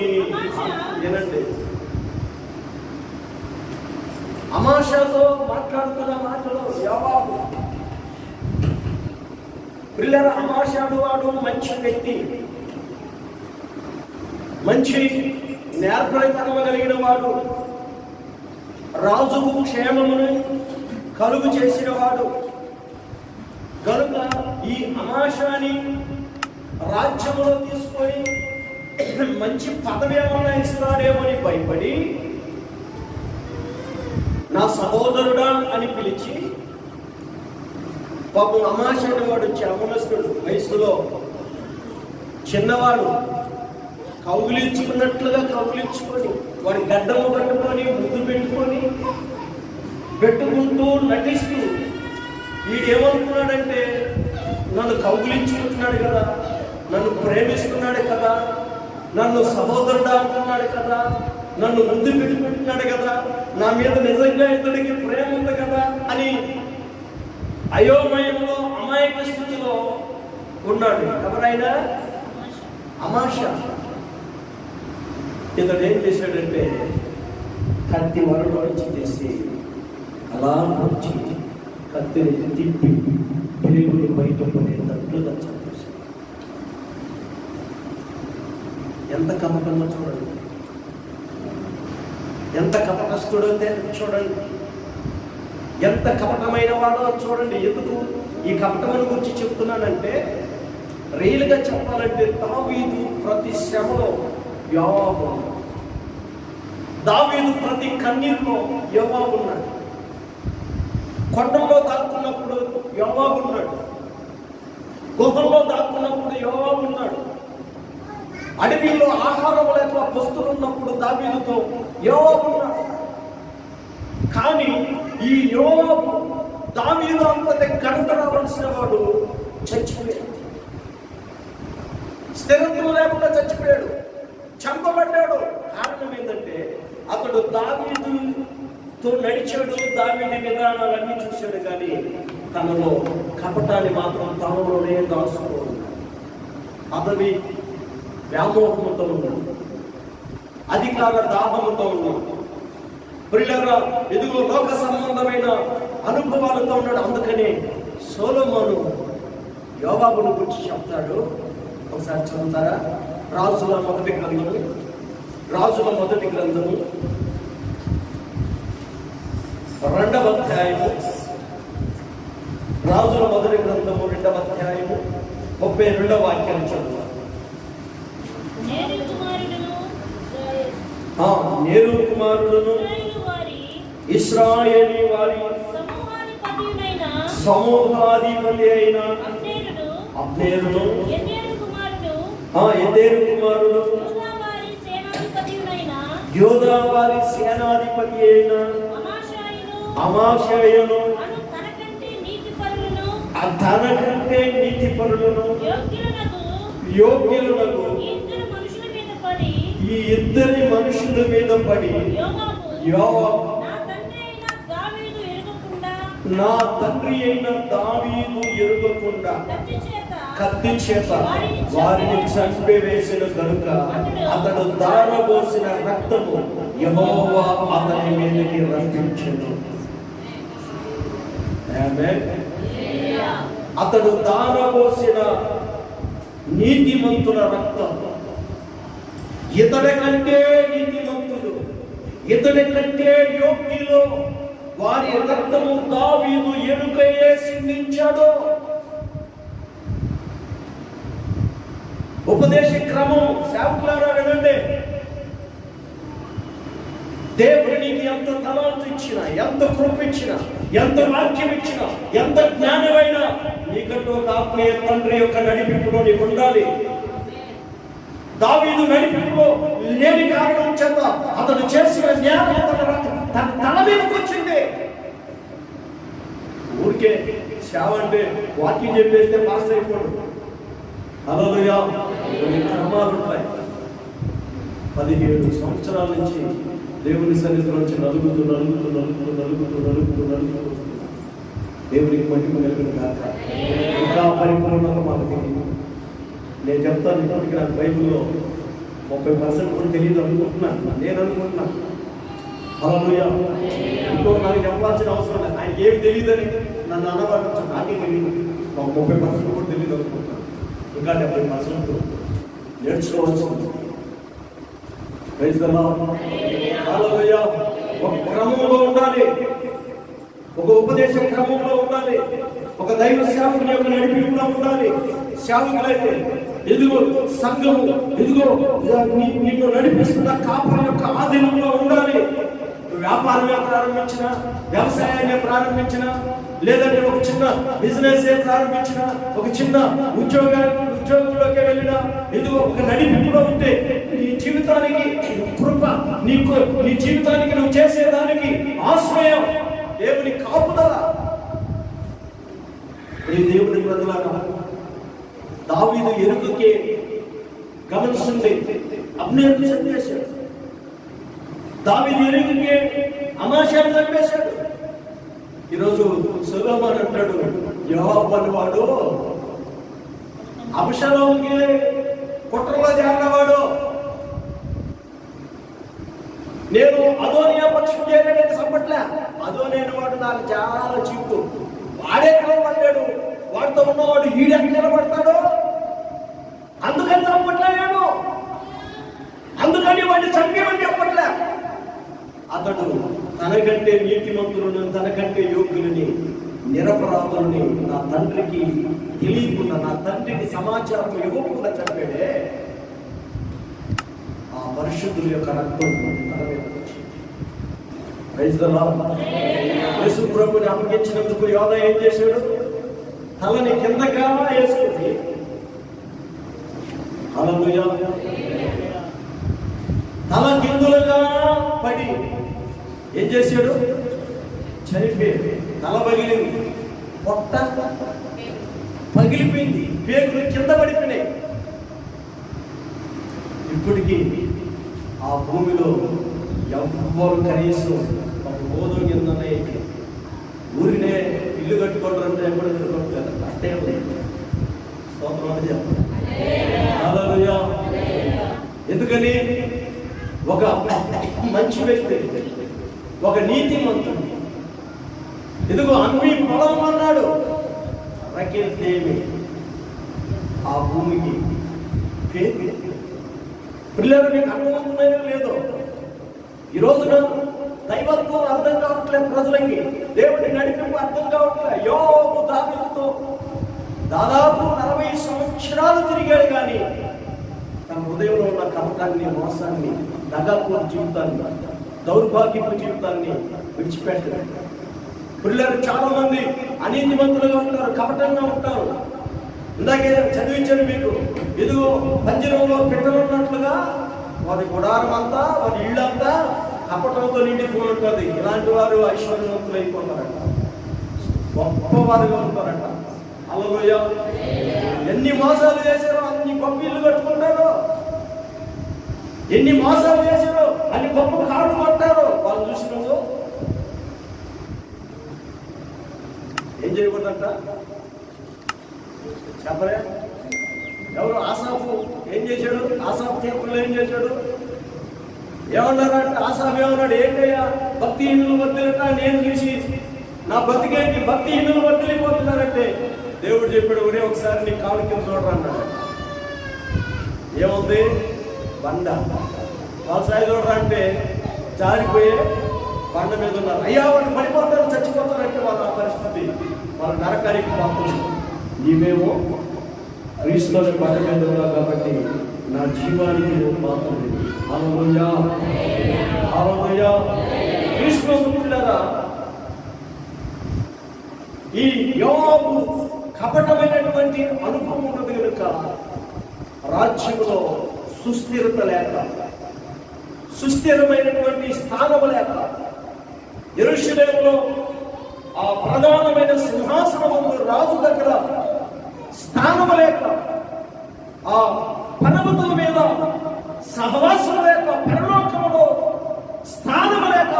వినండి, అమాషతో మాట్లాడుతున్న మాటలు యోవాబు. పిల్లల అమాషాడు వాడు మంచి వ్యక్తి, మంచి నేర్పరితనం కలిగిన వాడు, రాజుకు క్షేమమును కలుగు చేసిన వాడు. కనుక ఈ ఈ అమాషాని రాజ్యంలో తీసుకొని మంచి పదవి ఏమన్నా ఇస్తాడేమని భయపడి నా సహోదరుడా అని పిలిచి, పాపం అమాషాని వాడు యవనస్తుడు, వయసులో చిన్నవాడు, కౌగిలించుకున్నట్లుగా కౌగిలించుకొని వాడి గడ్డము కట్టుకొని ముద్దు పెట్టుకుంటూ నటిస్తూ వీడేమనుకున్నాడంటే నన్ను కౌగిలించుకుంటున్నాడు కదా, నన్ను ప్రేమిస్తున్నాడు కదా, నన్ను సహోదరుడా అంటున్నాడు కదా, నన్ను ముద్దు పెట్టుకుంటున్నాడు కదా, నా మీద నిజంగా ఇతడికి ప్రేమ ఉంది కదా అని అయోమయంలో అమాయక స్థితిలో ఉన్నాడు. ఎవరైనా అమాష. ఇతడు ఏం చేశాడంటే కత్తి వరలోంచి తీసి అలా వచ్చి కత్తిని తిప్పి పెరుగులు బయట పడేటట్లుగా చంపేశాడు. ఎంత కపటమో చూడండి, ఎంత కపటస్తుడో చూడండి, ఎంత కపటమైన వాడో చూడండి. ఎందుకు ఈ కపటమును గురించి చెప్తున్నానంటే, రియల్గా చెప్పాలంటే దావీదు ప్రతి శ్రమలో యోవాబు, దావీదు ప్రతి కన్నీరులో యోవాబు ఉన్నాడు. కొండలో దాక్కున్నప్పుడు యోవాబు ఉన్నాడు, గుహల్లో దాక్కున్నప్పుడు యోవాబు ఉన్నాడు, అడవిలో ఆహారం లేక పస్తులు ఉన్నప్పుడు దావీదుతో యోవాబు ఉన్నాడు. కానీ ఈ యోవాబు దావీదు అంతటి కనుగొనవలసిన వాడు చచ్చిపోయాడు. స్థిరత్వం లేకుండా చచ్చిపోయాడు, చంపబడ్డాడు. కారణం ఏంటంటే అతడు దావీదుతో నడిచాడు, దావీదు విధానాలన్నీ చూశాడు, కానీ తనలో కపటాన్ని మాత్రం తనలోనే దాచుకోడు. పదవి వ్యామోహంతో ఉన్నాడు, అధికార దాహంతో ఉన్నాడు, ప్రియులారా ఎదుగో లోక సంబంధమైన అనుభవాలతో ఉన్నాడు. అందుకనే సొలొమోను యోవాబును గురించి చెప్తాడు. ఒకసారి చదువుతారా? రాజుల మొదటి గ్రంథము 2వ అధ్యాయము, రాజుల మొదటి గ్రంథము 2వ అధ్యాయము 32వ వాక్యాన్ని చదువు. నేరు కుమారుడును ఇశ్రాయేలు వారి సమూహాధిపతి అయిన అబ్నేరును, ఎతేరు కుమారుడు యోధా వారి సేనాధిపతి అయిన అమాషాయును, తనకంటే నీతిపరులను యోగ్యులకు ఈ ఇద్దరి మనుషుల మీద పడి యోవాబు నా తండ్రి అయిన దావీదు ఎరుగకుండా కత్తి చేత వారిని చంపివేసిన కనుక అతడు దారబోసిన రక్తము యెహోవా అతని మీదకి రప్పించెను. అతడు దారబోసిన నీతిమంతుల రక్తం, ఇతడి కంటే నీతిమంతులు, ఇతడి కంటే యోగ్యులు వారి రక్తము దావీదు ఎరుకయే సిందించాడు. ఉపదేశ క్రమం సేవకులారా వినండి. దేవుడు నీకు ఎంత తలాంతు ఇచ్చినా, ఎంత కృప ఇచ్చినా, ఎంత వాక్యం ఇచ్చినా, ఎంత జ్ఞానమైనా నీకంటూ ఒక ఆత్మీయ తండ్రి యొక్క నడిపింపులో నీకు ఉండాలి. దావీదు నడిపింపులో లేని కారణం చేత అతడు చేసిన జ్ఞానం తన తల మీదకి వచ్చింది. ఊరికే సేవ అంటే వాక్యం చెప్పేస్తే పాస్ అయిపోడు. హల్లెలూయా. క్రమాలు ఉంటాయి. 17 సంవత్సరాల నుంచి దేవుని సన్నిధిలో నుంచి నలుగుతూ దేవునికి మహిమ కలుగును గాక. ఇంకా పరిపూర్ణంగా మాకు తెలియదు. నేను చెప్తాను, ఇప్పటికి నాకు బైబిల్లో 30% కూడా తెలియదు అనుకుంటున్నాను, నేను అనుకుంటున్నాను. హల్లెలూయా. ఇంకో నాకు చెప్పాల్సిన అవసరం లేదు. ఆయన ఏమి తెలియదని నన్ను అన్నవాడు నాకే తెలియదు. మాకు 30% కూడా తెలియదు అనుకుంటున్నాను. ఇంకా 70% నేర్చుకోవచ్చు. హల్లెలూయా. ఒక క్రమంలో ఉండాలి, ఒక ఉపదేశ క్రమంలో ఉండాలి. ఒక దైవ సేవకుని యొక్క నడిపింపులో ఉండాలి. సేవకులైతే ఎదుగో సంఘము, ఎదుగో నిన్ను నడిపిస్తున్న కాపుల యొక్క ఆధీనంలో ఉండాలి. వ్యాపారమే ప్రారంభించిన, వ్యవసాయాన్ని ప్రారంభించిన, లేదంటే ఒక చిన్న బిజినెస్ ప్రారంభించిన, ఒక చిన్న ఉద్యోగంలోకి వెళ్ళిన, ఇదిగో ఒక నడిపింపులో ఉంటే నీ జీవితానికి కృప, నీ జీవితానికి నువ్వు చేసేదానికి ఆశ్రయం దేవుని కాపుదల. ఈ దేవుని ప్రజలారా, దావీదు ఎరుకకే గమనిస్తుంది, అబ్నేరుని చంపేశాడు. దావీదు ఎరుకకే అమాశాన్ని చంపేశాడు. ఈరోజు సొలొమోను అంటాడు, యోవాబు అనేవాడు అబ్షాలోముకి కుట్రలో చేరినవాడు. నేను అదోనియా పక్షం చేయడానికి సంపట్లే. అదోనైన వాడు నాకు చాలా చీపు. వాడే నిలబడ్డాడు. వాడితో ఉన్నవాడు ఈడెక్కడ నిలబడతాడు. అందుకని చంపట్లేడు. అందుకని వాడిని చంపేమని చెప్పట్లే. అతడు తనకంటే నీతిమంతులను, తనకంటే యోగ్యులని, నిరపరాధులని నా తండ్రికి తెలియకుండా, నా తండ్రికి సమాచారం ఇవ్వకుండా చంపాడే. ఆ పరిశుద్ధుల యొక్క రక్తం యేసు ప్రభుని అప్పగించినందుకు యోధ ఏం చేశాడు? తలని కిందగా వేసుకుంది. హల్లెలూయా. తల కిందులుగా పడి ఏం చేశాడు? చనిపోయాడు. తల పగిలింది, పొట్ట పగిలిపోయింది, పేగులు కింద పడిపోయినాయి. ఇప్పటికీ ఆ భూమిలో ఎవ్వరు కనీసం ఒక గోధుమ కిందనే ఊరినే ఇల్లు కట్టుకుంటారంటే ఎప్పుడు కట్టుకోవట్లేదు. అట్టే స్తోత్రం చెప్పండి. హల్లెలూయా. ఎందుకని? ఒక మంచి వ్యక్తి, ఒక నీతిమంతుడు, ఇదిగో అన్ని పొలం అన్నాడు, రకేల్దేమి ఆ భూమికి పేరు. పిల్లలు మీకు అర్థమవుతున్నాయో లేదో, ఈ రోజున దైవత్వం అర్థం కావట్లేదు ప్రజలకి, దేవుడి నడిపింపు అర్థం కావట్లేదు. యోబు దావీదుతో దాదాపు 40 సంవత్సరాలు తిరిగాడు, కానీ తన హృదయంలో ఉన్న కపటాన్ని, మోసాన్ని, దగాకోరు జీవితాన్ని, దౌర్భాగ్యపు జీవితాన్ని విడిచిపెట్టాడు. పిల్లలు చాలా మంది అనీతిమంతులుగా ఉంటారు, కపటంగా ఉంటారు. ఇందాకే చదివించాను మీకు, ఇదిగో పంజరంలో పిట్టలు ఉన్నట్లుగా వారి గుడారం అంతా, వారి ఇళ్ళంతా కపటంతో నిండిపోయి ఉంటుంది. ఇలాంటి వారు ఐశ్వర్యవంతులు అయిపోతారట, గొప్పవారుగా ఉంటారట. హల్లెలూయా. ఎన్ని మోసాలు చేశారో అన్ని గొప్ప ఇల్లు కట్టుకుంటారు, ఎన్ని మోసాలు చేశారో అన్ని గొప్ప కాళ్ళు కొంటారు. వాళ్ళు చూసినప్పుడు ఏం చేయకూడదంట చెప్పలే. ఎవరు? ఆసాపు ఏం చేశాడు? ఆసాపు తీర్పుల్లో ఏం చేశాడు? ఏమన్నారంటే ఆసాపు ఏమన్నాడు? ఏంటయ్యా భక్తిహీనులు వదిలినా నేను చూసి నా బతికేంటి, భక్తిహీనులు వదిలిపోతున్నారంటే దేవుడు చెప్పాడు, ఒరే ఒకసారి నీ కాలు కింద చూడరా అన్నాడు. ఏముంది? బండ. వాళ్ళ సాయి చూడరా అంటే జారిపోయే బండ మీద ఉన్నారు. అయ్యా వాళ్ళు పడిపోతారు, చచ్చిపోతారంటే వాళ్ళ పరిస్థితి, వాళ్ళ నరకానికి పాపం. నీవేమో క్రీస్తులోని బండ మీద ఉన్నావు కాబట్టి నా జీవానికి పాపం లేదు. హల్లెలూయా. హల్లెలూయా. క్రీస్తులో ఉంటున్నారా? ఈ యోబు కపటమైనటువంటి అనుభవం ఉన్నది కనుక రాజ్యంలో సుస్థిరత లేక, సుస్థిరమైనటువంటి స్థానం లేక, యెరూషలేములో ఆ ప్రధానమైన సింహాసనము రాజు దగ్గర స్థానము లేక, ఆ పర్వతం మీద సహవాసం లేక, పరలోకములో స్థానము లేక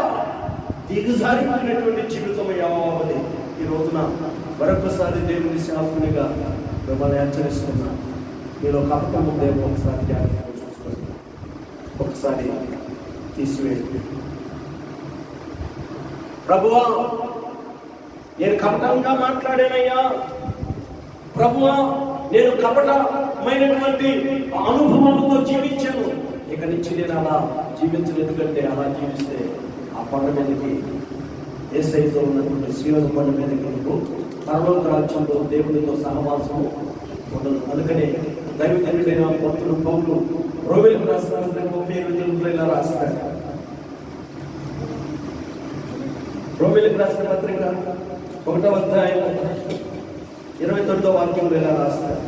దిగజారిపోయినటువంటి జీవితం యావది. ఈ రోజున మరొకసారి దేవుని శాస్త్రునిగా మిమ్మల్ని హెచ్చరిస్తున్నా, మీలో కపటం ఉందేమో ఒకసారి జాగ్రత్తగా చూసుకోండి, ఒకసారి తీసివేయండి. ప్రభువా నేను కపటంగా మాట్లాడానయ్యా, ప్రభువా నేను కపటమైనటువంటి అనుభవాలతో జీవించాను, ఇక నుంచి నేను అలా జీవించను. ఎందుకంటే అలా జీవిస్తే ఆ కొండ మీదకి, యేసయ్యతో ఉన్నటువంటి సీయోను కొండ మీదకి పరలోక రాజ్యంలో దేవునితో సహవాసము ఉండదు. అందుకనే దైవజనుడైన భక్తుడు పౌలు రోమిలకు రాసిన పత్రిక 38 ఇలా రాస్తాడు. రోమిలకు రాసిన పత్రిక 1వ అధ్యాయం 29వ వాక్యంలో ఇలా రాస్తాడు.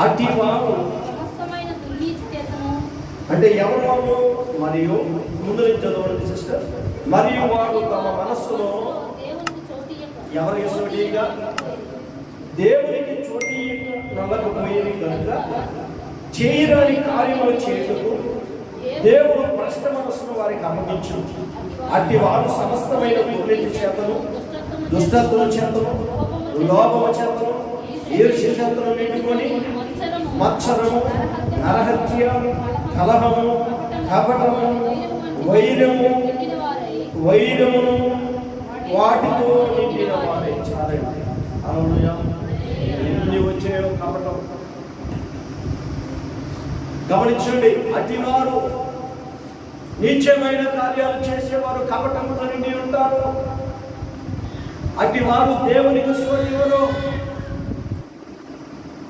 అతివారు అంటే ఎవరు మరియు ముందు నుంచి చదవండి సిస్టర్. మరియు వారు తమ మనస్సులో ఎవరికి చోటీగా దేవునికి చోటీ నమ్మకపోయేది కనుక చేయరాని కార్యములు చేయుటకు దేవుడు భ్రష్ట మనస్సును వారికి అప్పగించు. అట్టి వారు సమస్తమైన దుర్నీతి చేతను, దుష్టత్వం చేతను, లోభము చేతను, ఈర్ష్య చేతను నిండుకొని మత్సరము, నరహత్య, కలహము, కపటము, వైరమును వాటితో నిండిన వారే. చాలండి. హల్లెలూయా. ఎన్ని వచ్చాయో కపటం. గమనించండి, అతివారు నీచమైన కార్యాలు చేసేవారు కపటంతో నిండి ఉంటారు. అతివారు దేవునికి సోటివరు,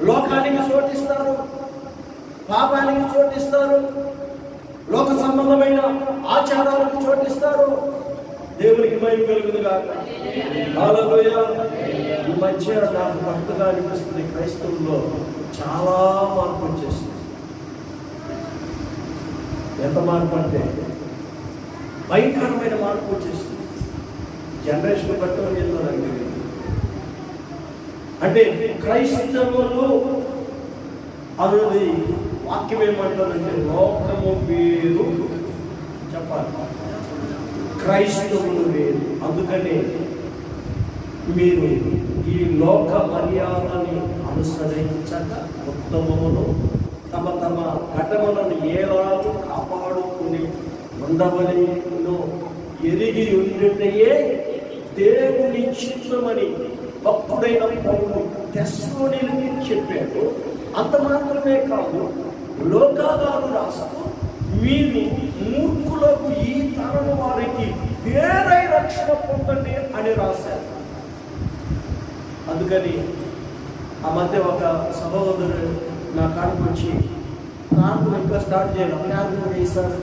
లోకానికి చోటిస్తారు, పాపానికి చోటిస్తారు, లోక సంబంధమైన ఆచారాలకు చోటిస్తారు. దేవునికి మహిమ కలుగును గాక. హల్లెలూయా. ఈ మధ్య నాకు భక్తిగా అనిపిస్తుంది, క్రైస్తవుల్లో చాలా మార్పు వచ్చేసింది. ఎంత మార్పు అంటే భయంకరమైన మార్పు వచ్చేసింది. జనరేషన్ బట్టి ఏందో నాకు తెలియదు. అంటే క్రైస్తవులు అన్నది వాక్యం ఏమంటారంటే లోకము వేరు చెప్పాలి, క్రైస్తవులు వేరు. అందుకని మీరు ఈ లోక మర్యాదని అనుసరించక ఉత్తమమును తమ తమ ఘటములను ఏలాలు కాపాడుకుని ఉండవలేను ఎరిగి ఉండుటయే దేవుని చిత్తమని భక్తుడైన పౌలు తెస్సలోనీయులకు చెప్పాడు. అంత మాత్రమే కాదు, లోకాదారు రాస్తూ మీరు మూర్ఖులకు ఈ తరము వారికి వేరై రక్షణ పొందండి అని రాశారు. అందుకని ఆ మధ్య ఒక సహోదరుడు నా కాడికి వచ్చి ప్రార్థన ఇంకా స్టార్ట్ చేయడం, ప్రార్థన చేశారు,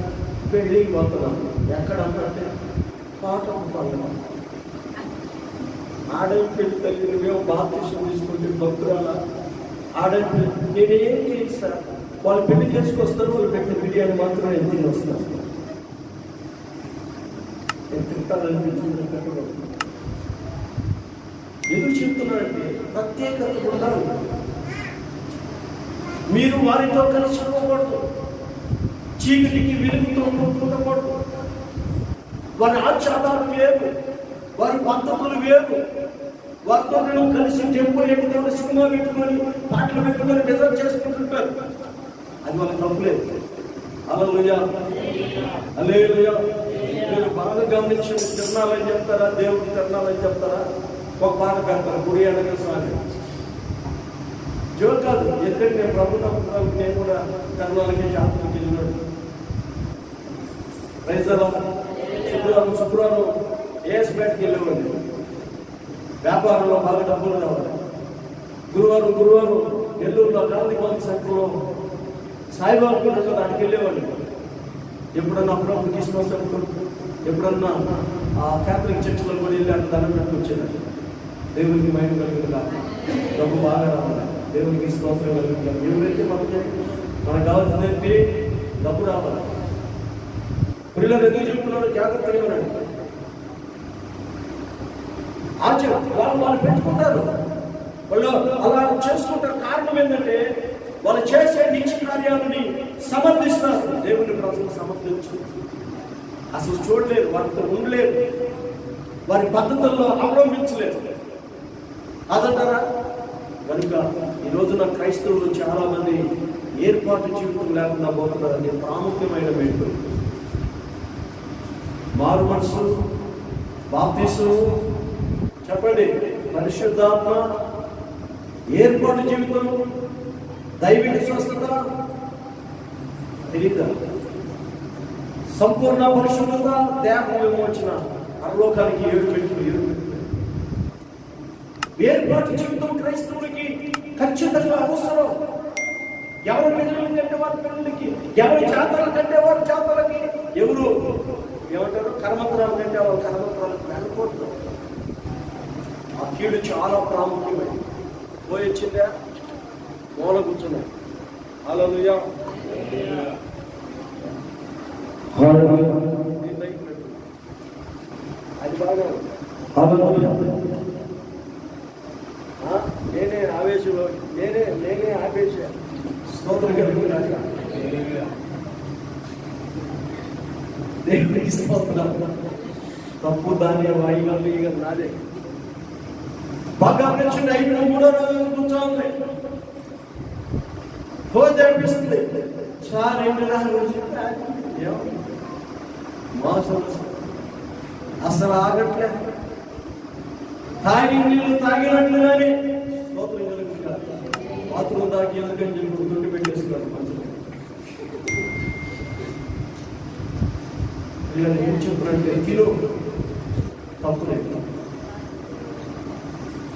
పెళ్ళికి పోతున్నాను. ఎక్కడ అంటే పాఠం పండుగ ఆడవి పెళ్లి తల్లి, మేము బాప్తిసం తీసుకుంటే భక్తురాల ఆడవి పెళ్లి. నేనేం చేయను సార్, వాళ్ళు పెళ్లి చేసుకొస్తారు, వాళ్ళు పెట్టిన బిర్యానీ మాత్రం నేను తిని వస్తాను. నేను తింటాననిపించింది. ఎందుకు చెప్తున్నానంటే ప్రత్యేకత ఉండాలి. మీరు వారితో కలిసి ఉండకూడదు, చీకటికి వెలుగుతో ఉండకూడదు. వారి ఆచారాలు వేరు, వారి పద్ధతులు వేరు. వారితో నేను కలిసి టెంపుల్ ఎక్కడ సినిమా పెట్టుకొని పాటలు పెట్టుకొని రిజర్వ్ చేసుకుంటుంటారు. అది వాళ్ళకి తప్పులేదు. హల్లెలూయా, హల్లెలూయా. మీరు బాగా గమనించి తిరణాలని చెప్తారా, దేవుడికి తిరణాలని చెప్తారా? ఒక పాట పెడతారు, గుడి అనగా సాగి జోక్ కాదు. ఎక్కడ నేను ప్రభు నమ్ముతాను, నేను కూడా తిరణాలకి జాతరకి వెళ్ళినాడు. రైతుల శుక్రవారం ఏఎస్పేటకి వెళ్ళేవాడిని. వ్యాపారంలో బాగా డబ్బులు రావాలి. గురువారం నెల్లూరులో గాంధీ భవన్ సెంటర్లో సాయిబాబు కూడా దానికి వెళ్ళేవాడిని. ఎప్పుడన్నా అప్పుడప్పుడు క్రిస్మస్ అప్పుడు ఎప్పుడన్నా ఆ క్యాథలిక్ చర్చిలో కూడా వెళ్ళి అక్కడ దండం పెట్టుకు వచ్చేదాన్ని. దేవునికి మహిమ కలుగుతుందా, డబ్బు బాగా రావాలి, దేవునికి స్తోత్రం కలుగుతుంది. ఎవరైతే మనకు కావాల్సిందంటే డబ్బు రావాలి. పిల్లలు ఎందుకు చెప్తున్నారో జాగ్రత్తగా ఉండండి. వాళ్ళు పెట్టుకుంటారు, వాళ్ళు అలా చేసుకుంటారు. కారణం ఏంటంటే వాళ్ళు చేసే నీచ కార్యాలని సమర్థిస్తారు. దేవుని ప్రజలు సమర్థించు అసలు చూడలేరు, వారితో ఉండలేరు, వారి పద్ధతుల్లో అవలంబించలేరు. అదంటారా? కనుక ఈ రోజున క్రైస్తవులు చాలా మంది ఏర్పాటు జీవితం లేకుండా పోతున్నారు. అది ప్రాముఖ్యమైన మెట్టు. మారు మనసు, బాప్తిసము, చెప్పండి, పరిశుద్ధాత్మ, ఏర్పాటు జీవితం, దైవిక స్వస్థత తెలియదా? సంపూర్ణ పరిశుద్ధత, దేహ విమోచన, పరలోకానికి 7 మెట్లు. వేర్పాటు జీవితం క్రైస్తవులకి ఖచ్చితంగా అవసరం. ఎవరి పిల్లలు కంటే వారి పిల్లలకి, ఎవరి జాతరలు కంటే వారి జాతరలకి, ఎవరు ఏమంటారు కర్మత్రాలు కంటే వారి కర్మత్రాలకు వెళ్ళకూడదు. ఆ కీడు చాలా ప్రాముఖ్యమైనది. పోయొచ్చిందా మూల కూర్చున్నాయి. హల్లెలూయా. అది బాగా నేనే ఆవేశంలో నేనే ఆవేశ స్తోత్రం కలుగుతున్నాను. దేవునికి స్తోత్రం. తప్పు దాన్ని వాయిగలు ఇక నాదే బాగా నచ్చింది. 3వ రోజు కూర్చోండి ఫోన్ అనిపిస్తుంది. సార్ 2 రోజులు మోసం అసలు ఆగట్లేదు. తాగి నీళ్ళు తాగినట్లుగానే స్తోత్రం కలుగుతున్నారు. బాత్రూమ్ తాగి ఎందుకని చెప్పి దుడ్డు పెట్టేస్తున్నారు. కొంచెం ఏం చెప్తున్నట్టే కిలో తప్పులేదు.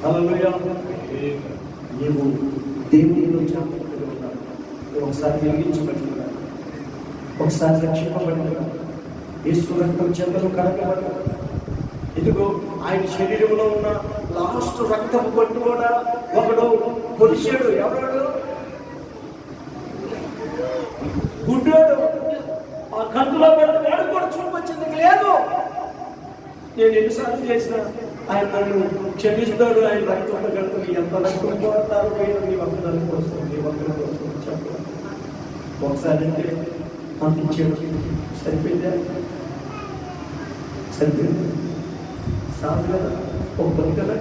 హల్లెలూయా. నీవు దేవునిలో జాగ్రత్తగా ఉన్నావు. ఒకసారి వెలిగించబడినావు, ఒకసారి రక్షింపబడినావు. యేసు రక్తం చెంతలు కడగబడ్డావు. ఇదిగో ఆయన శరీరంలో ఉన్న లాస్ట్ రక్తం పట్టు కూడా ఒకడు పొలిచాడు. ఎవడు? గుడ్డోడు. ఆ కందులో పెట్టి వాడు కూడా చూపొచ్చింది లేదు. నేను ఎన్నిసార్లు చేసిన ఆయన నన్ను క్షమిస్తాడు. ఆయన రక్తంతో కడుతుంది. ఎంత రక్తం పోతారు నీ భక్తులకు వస్తుంది, నీ భక్తులకు వస్తుంది చెప్పాలి. ఒకసారి అంటే అంత ఇచ్చాడు. సరిపోయిందా? సరిపోయింది. సాగు కదా ఒక భక్తులా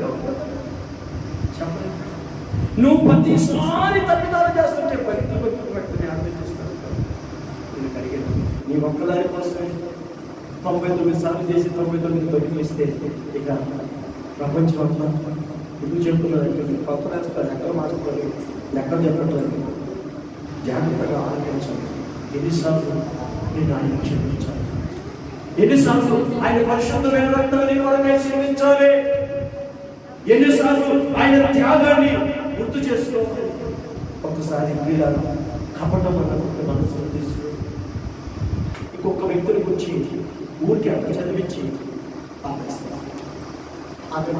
చెప్పండి. నువ్వు ప్రతిసారి తప్పిదాలు చేస్తుంటే భక్తుని అర్థం చేస్తాను. నేను అడిగాను నీ ఒక్కదాని కోసమే 99 సార్లు చేసి 99 బతికిస్తే ఇక ప్రపంచం అంతా ఇప్పుడు చెప్తున్నారు. కొత్త రాస్తారు ఎక్కడ మాట్లాడలేదు, ఎక్కడ చెప్పట్లేదు. జాగ్రత్తగా ఆలోచించాలి. ఎన్నిసార్లు నేను ఆయన క్షమించాలి, ఎన్నిసార్లు ఆయన పరిశుద్ధమైన రక్తాన్ని కొరకై సేవించాలి, ఎన్నిసార్లు ఆయన త్యాగాన్ని గుర్తు చేసుకోవాలి. ఒకసారి క్రీడలు కపటం అన్నటువంటి మనసులో తీసుకు ఇంకొక వ్యక్తిని గురించి ఊరికి అక్కడ చదివించి ఆపేస్తారు. ఆమె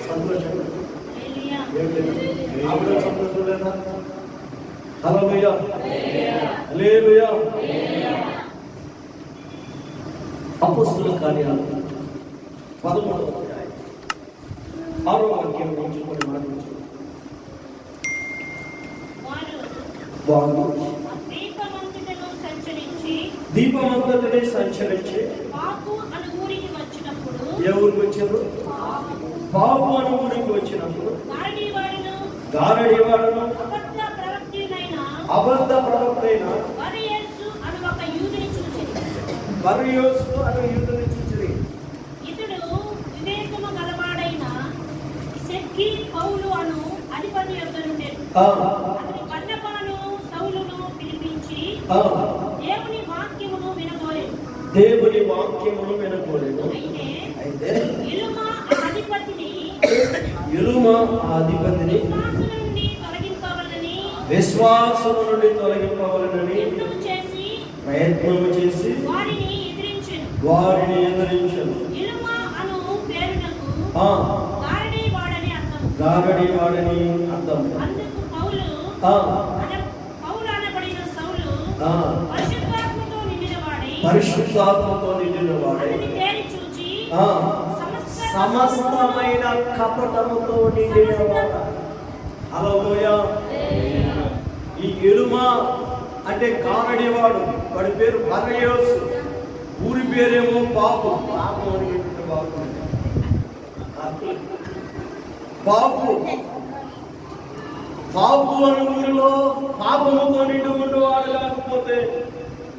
సంతోషం ఆవిడ సంతోషం లేదా? హల్లెలూయా, హల్లెలూయా. అపోస్తలుల కార్యాలు 13వ అధ్యాయం 6వ వాక్యం నుంచి కొన్ని మాటలు. వారు దీపమంతటనే సంచరించి ఎవరికి వచ్చారు? పాపు అను ఊరికి వచ్చినప్పుడు గారడీవాడును అబద్ధ ప్రవక్తైన బర్యేసు అను యూదుని చూచిరి. ఇతడు వివేకము గలవాడైన సెక్కి పౌలు అను అధిపతి యొద్ద నుండెను. అతని బర్నబాను సౌలును పిలిపించి దేవుని వాక్యమును వినగోరెను. అయితే ఎలుమ ఆ అధిపతిని విశ్వాసము నుండి తొలగింపవలనని ప్రయత్నము చేసి వారిని ఎదిరించెను. ఎలుమ అను పేరునకు గారడీవాడని అర్థం. అందుకు పౌలు అనబడిన సౌలు పరిశుద్ధాత్మతో నిండినవాడై సమస్తమైన కపటముతో నిండినవాడు. హల్లెలూయా. ఈ ఎలుమ అంటే గారడీవాడు, వాడి పేరు బర్యేసు, ఊరి పేరేమో పాపు. పాపం అనేటువంటి పాపు అనే ఊరిలో పాపముతో నిండి ఉండేవాడు, లేకపోతే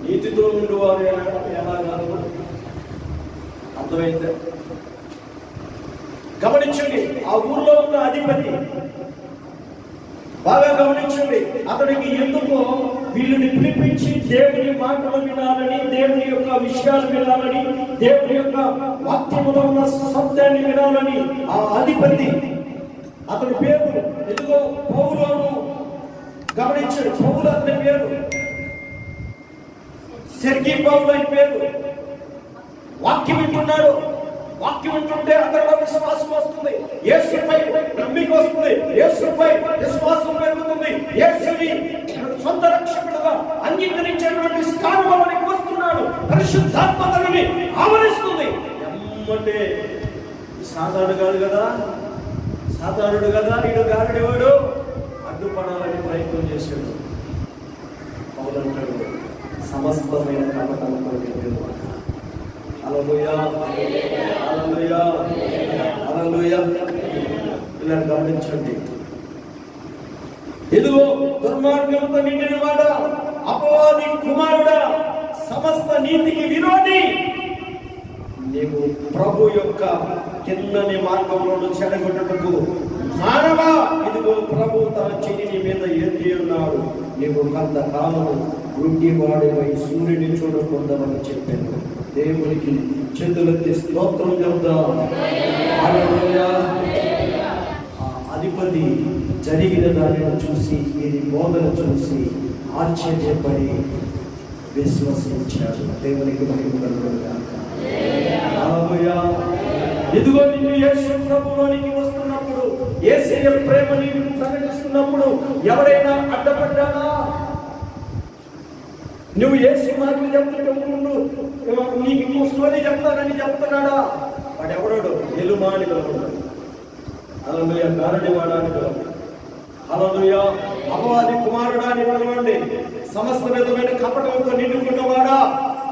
నీతితో ఉండేవాడు ఎలాగో అర్థమైంది. గమనించండి, ఆ ఊర్లో ఉన్న అధిపతి బాగా గమనించండి. అతడికి ఎందుకో వీళ్ళని పిలిపించి దేవుని మాటలు వినాలని, దేవుని యొక్క విషయాలు వినాలని, దేవుని యొక్క వాక్యములో ఉన్న శబ్దాన్ని వినాలని ఆ అధిపతి, అతని పేరు ఎందుకో పౌలును గమనించండి. పౌలు అతని పేరు సెర్గీ పౌలు అని పేరు. వాక్యం వింటున్నాడు. వాక్యం వింటుంటే అతనిలో విశ్వాసం వస్తుంది, యేసుపై నమ్మిక వస్తుంది, యేసుపై విశ్వాసం పెరుగుతుంది, యేసుని సొంత రక్షకుడుగా అంగీకరించేటువంటి స్థానంలోనికి వస్తున్నాడు. పరిశుద్ధాత్మతని ఆవరిస్తుంది. ఎమ్మంటే సాధారణ కాదు కదా, సాధారణుడు కదా, ఈడు గారుడేవాడు అడ్డుపడాలని ప్రయత్నం చేశాడు. పౌలంటాడు సమస్తమైన కపటంతో హల్లెలూయా హల్లెలూయా హల్లెలూయా. ఇలా గమనించండి. ఇదిగో దుర్మార్గంతో నిండిన వాడా, అపవాది కుమారుడా, సమస్త నీతికి విరోధి, నీవు ప్రభు యొక్క కిందని మార్గంలో చెడగొట్టుటకు మానవా, ఇదిగో ప్రభు తన చెయ్యి మీద ఎత్తి ఉన్నాడు. నీవు కొంతకాలం గుడ్డివాడిపై సూర్యుని చూడకూడదని చెప్పాను. దేవునికి చేతులెత్తి స్తోత్రం చెబుదాం. హల్లెలూయా. అధిపతి జరిగిన దానిని చూసి, ఇది బోధన చూసి ఆశ్చర్యపడి విశ్వసించాడు. దేవునికి మహిమ కలుగును గాక. హల్లెలూయా. ఇదిగో నిన్ను యేసు ప్రభువులోనికి వస్తున్నప్పుడు, యేసయ్య ప్రేమని ప్రకటిస్తున్నప్పుడు ఎవరైనా అడ్డపడ్డాడా? నువ్వు యేసు మాటలు చెప్తుంటే ముందు నీకు ఇంకో స్టోరీ చెప్తానని చెప్తున్నాడా? వాడు ఎవడాడు? ఎలుమాని పిలవడు. హల్లెలూయా. గారడి వాడాని పిలవడు. హల్లెలూయా. అపవాది కుమారుడా అని పిలవండి. సమస్త విధమైన కపటంతో నిండుకున్నవాడా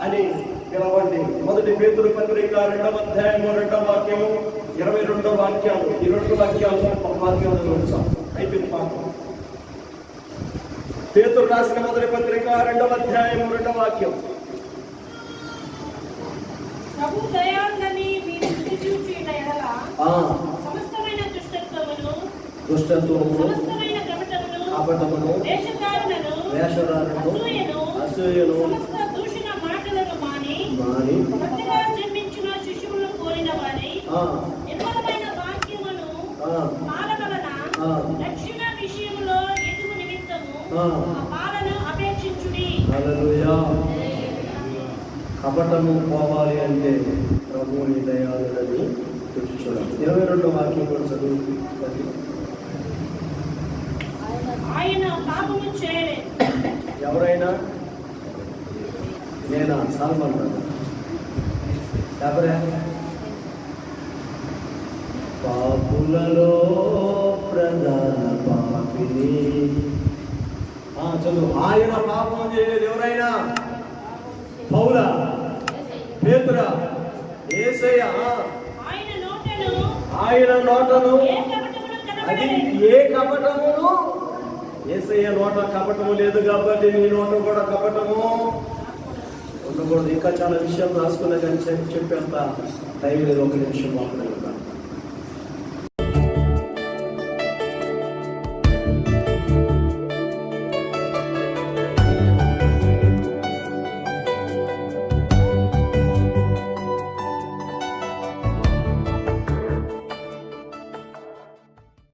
అని పిలవండి. 1 పేతురు పత్రిక 2వ అధ్యాయము 2వ వాక్యము 22వ వాక్యాలు, ఈ 2 వాక్యాలు అయిపోయింది పాపం. పేతురు రాసిన 1 పత్రిక 2వ అధ్యాయము 2వ వాక్యం. ప్రభు దయాళులని మీరు దృష్టి చూచుట ఎడల సమస్తమైన దుష్టత్వమును, సమస్తమైన కపటమును, వేషధారణను, అసూయను, సమస్త దూషణ మాటలను మాని కొత్తగా జన్మించిన శిశువులను కోరిన వారి నిర్మలమైన వాక్యమును పాలన వలన రక్షణ విషయంలో ఎదుగు నిమిత్తము ఆ పాలన అపేక్షించుడి. హల్లెలూయా. కపటము పోవాలి అంటే ప్రభువుని దయాళులని చూడాలి. 22వ వాక్యం కూడా చదువు. ఆయన పాపము చేయలేదు. ఎవరైనా నేనా సాల్మన్ ఎవరే? పాపులలో ప్రధాన పాపిని. చదువు. ఆయన పాపం చేయలేదు. ఎవరైనా? పౌలా, పేతురా, యేసయ్య. ఆయన నోటను అది ఏ కపటమును, యేసయ్య నోట కపటము లేదు కాబట్టి నీ నోట కూడా కపటము ఉండకూడదు. ఇంకా చాలా విషయాలు రాసుకున్నా కానీ చెప్పేంత టైం లేదు. 1 నిమిషం మాత్రమే.